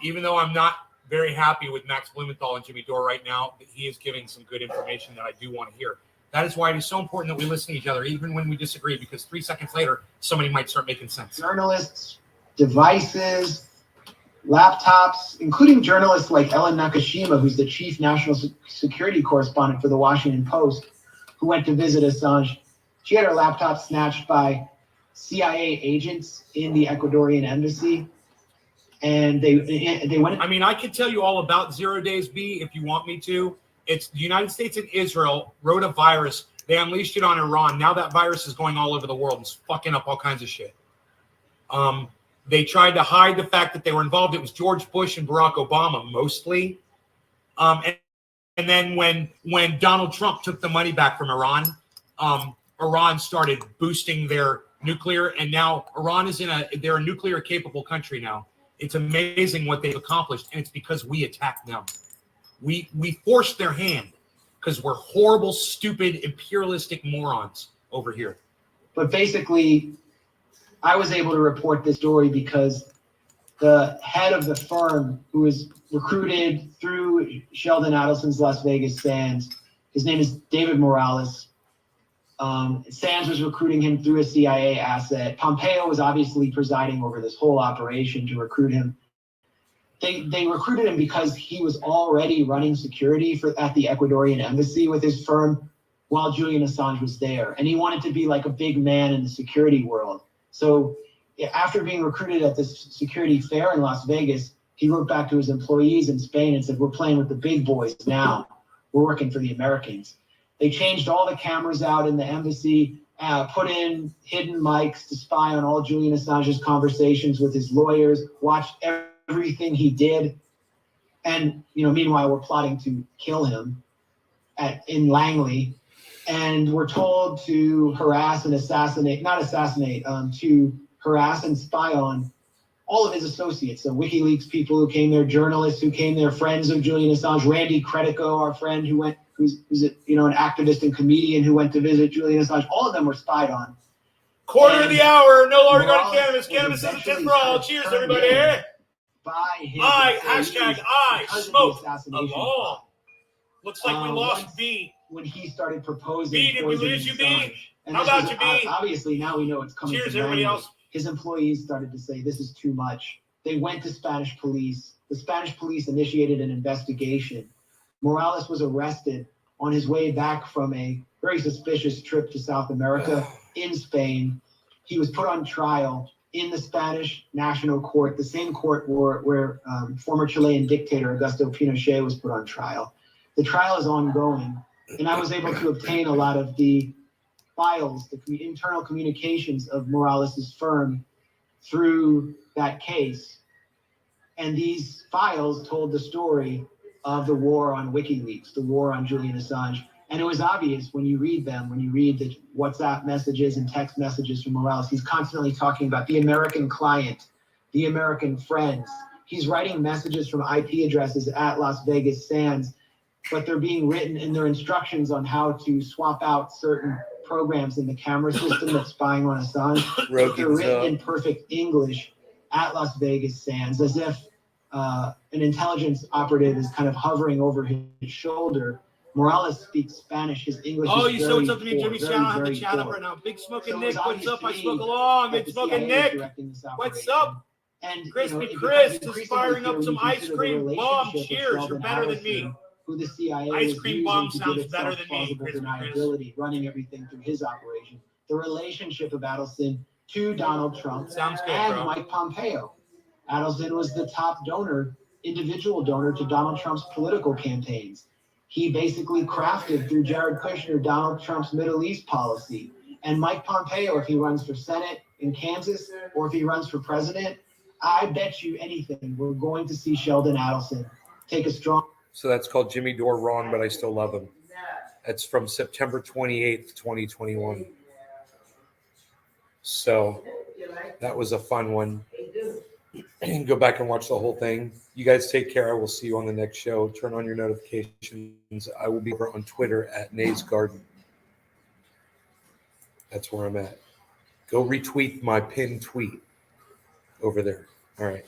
even though I'm not very happy with Max Blumenthal and Jimmy Dore right now, he is giving some good information that I do want to hear. That is why it is so important that we listen to each other, even when we disagree, because 3 seconds later, somebody might start making sense. Journalists, devices, laptops, including journalists like Ellen Nakashima, who's the chief national security correspondent for the Washington Post, who went to visit Assange. She had her laptop snatched by CIA agents in the Ecuadorian embassy. And they went. I mean, I could tell you all about 0 Days B if you want me to. It's the United States and Israel wrote a virus. They unleashed it on Iran. Now that virus is going all over the world and it's fucking up all kinds of shit. They tried to hide the fact that they were involved. It was George Bush and Barack Obama mostly. And then when Donald Trump took the money back from Iran, Iran started boosting their nuclear, and now Iran is they're a nuclear capable country now. It's amazing what they've accomplished, and it's because we attacked them. We forced their hand because we're horrible, stupid, imperialistic morons over here. But basically, I was able to report this story because the head of the firm, who was recruited through Sheldon Adelson's Las Vegas Sands, his name is David Morales. Sands was recruiting him through a CIA asset. Pompeo was obviously presiding over this whole operation to recruit him. They recruited him because he was already running security at the Ecuadorian embassy with his firm while Julian Assange was there. And he wanted to be like a big man in the security world. So after being recruited at this security fair in Las Vegas, he wrote back to his employees in Spain and said, "We're playing with the big boys now. We're working for the Americans." They changed all the cameras out in the embassy, put in hidden mics to spy on all Julian Assange's conversations with his lawyers, watched everything he did. And, meanwhile, we're plotting to kill him in Langley. And we're told to harass and to harass and spy on all of his associates. So WikiLeaks people who came there, journalists who came there, friends of Julian Assange, Randy Credico, our friend who's an activist and comedian who went to visit Julian Assange. All of them were spied on. Quarter of the hour, no longer going to cannabis. Cannabis is a tip for all. Cheers, everybody. Hashtag I smoke a law. Looks like we lost B. When he started proposing. B, did we lose you, B? How about you, B? Obviously, now we know it's coming. Cheers, everybody else. His employees started to say, this is too much. They went to Spanish police. The Spanish police initiated an investigation. Morales was arrested on his way back from a very suspicious trip to South America in Spain. He was put on trial in the Spanish National Court, the same court where former Chilean dictator Augusto Pinochet was put on trial. The trial is ongoing, and I was able to obtain a lot of the files, the internal communications of Morales' firm through that case. And these files told the story of the war on WikiLeaks, the war on Julian Assange. And it was obvious when you read them, when you read the WhatsApp messages and text messages from Morales, he's constantly talking about the American client, the American friends. He's writing messages from IP addresses at Las Vegas Sands, but they're being written in their instructions on how to swap out certain programs in the camera system that's spying on Assange. They're written in perfect English at Las Vegas Sands, as if an intelligence operative is kind of hovering over his shoulder. Morales speaks Spanish. His English Oh, is you very said what's up to me, poor, Jimmy? very, Shout out, have the very chat up poor. right now. Big Smoking So it Nick, was what's obvious up? to I me smoke along. that Big the Smoking CIA Nick. is directing this What's operation. up? And Crispy it Chris becomes is increasingly firing clear up when some you ice consider the cream bomb. relationship of Cheers, you're Sheldon better than Adelson, me. who the CIA Ice was cream using bomb to give sounds itself better than me, plausible Crispy Chris. deniability, running everything through his operation. The relationship of Adelson to Donald Trump Sounds good, and bro. Mike Pompeo. Adelson was the top donor, individual donor to Donald Trump's political campaigns. He basically crafted through Jared Kushner Donald Trump's Middle East policy. And Mike Pompeo, if he runs for Senate in Kansas or if he runs for president, I bet you anything we're going to see Sheldon Adelson take a strong. So that's called Jimmy Dore Wrong, but I still love him. That's from September 28th, 2021. So that was a fun one. And go back and watch the whole thing. You guys take care. I will see you on the next show. Turn on your notifications. I will be over on Twitter at Nays Garden. That's where I'm at. Go retweet my pinned tweet over there. All right.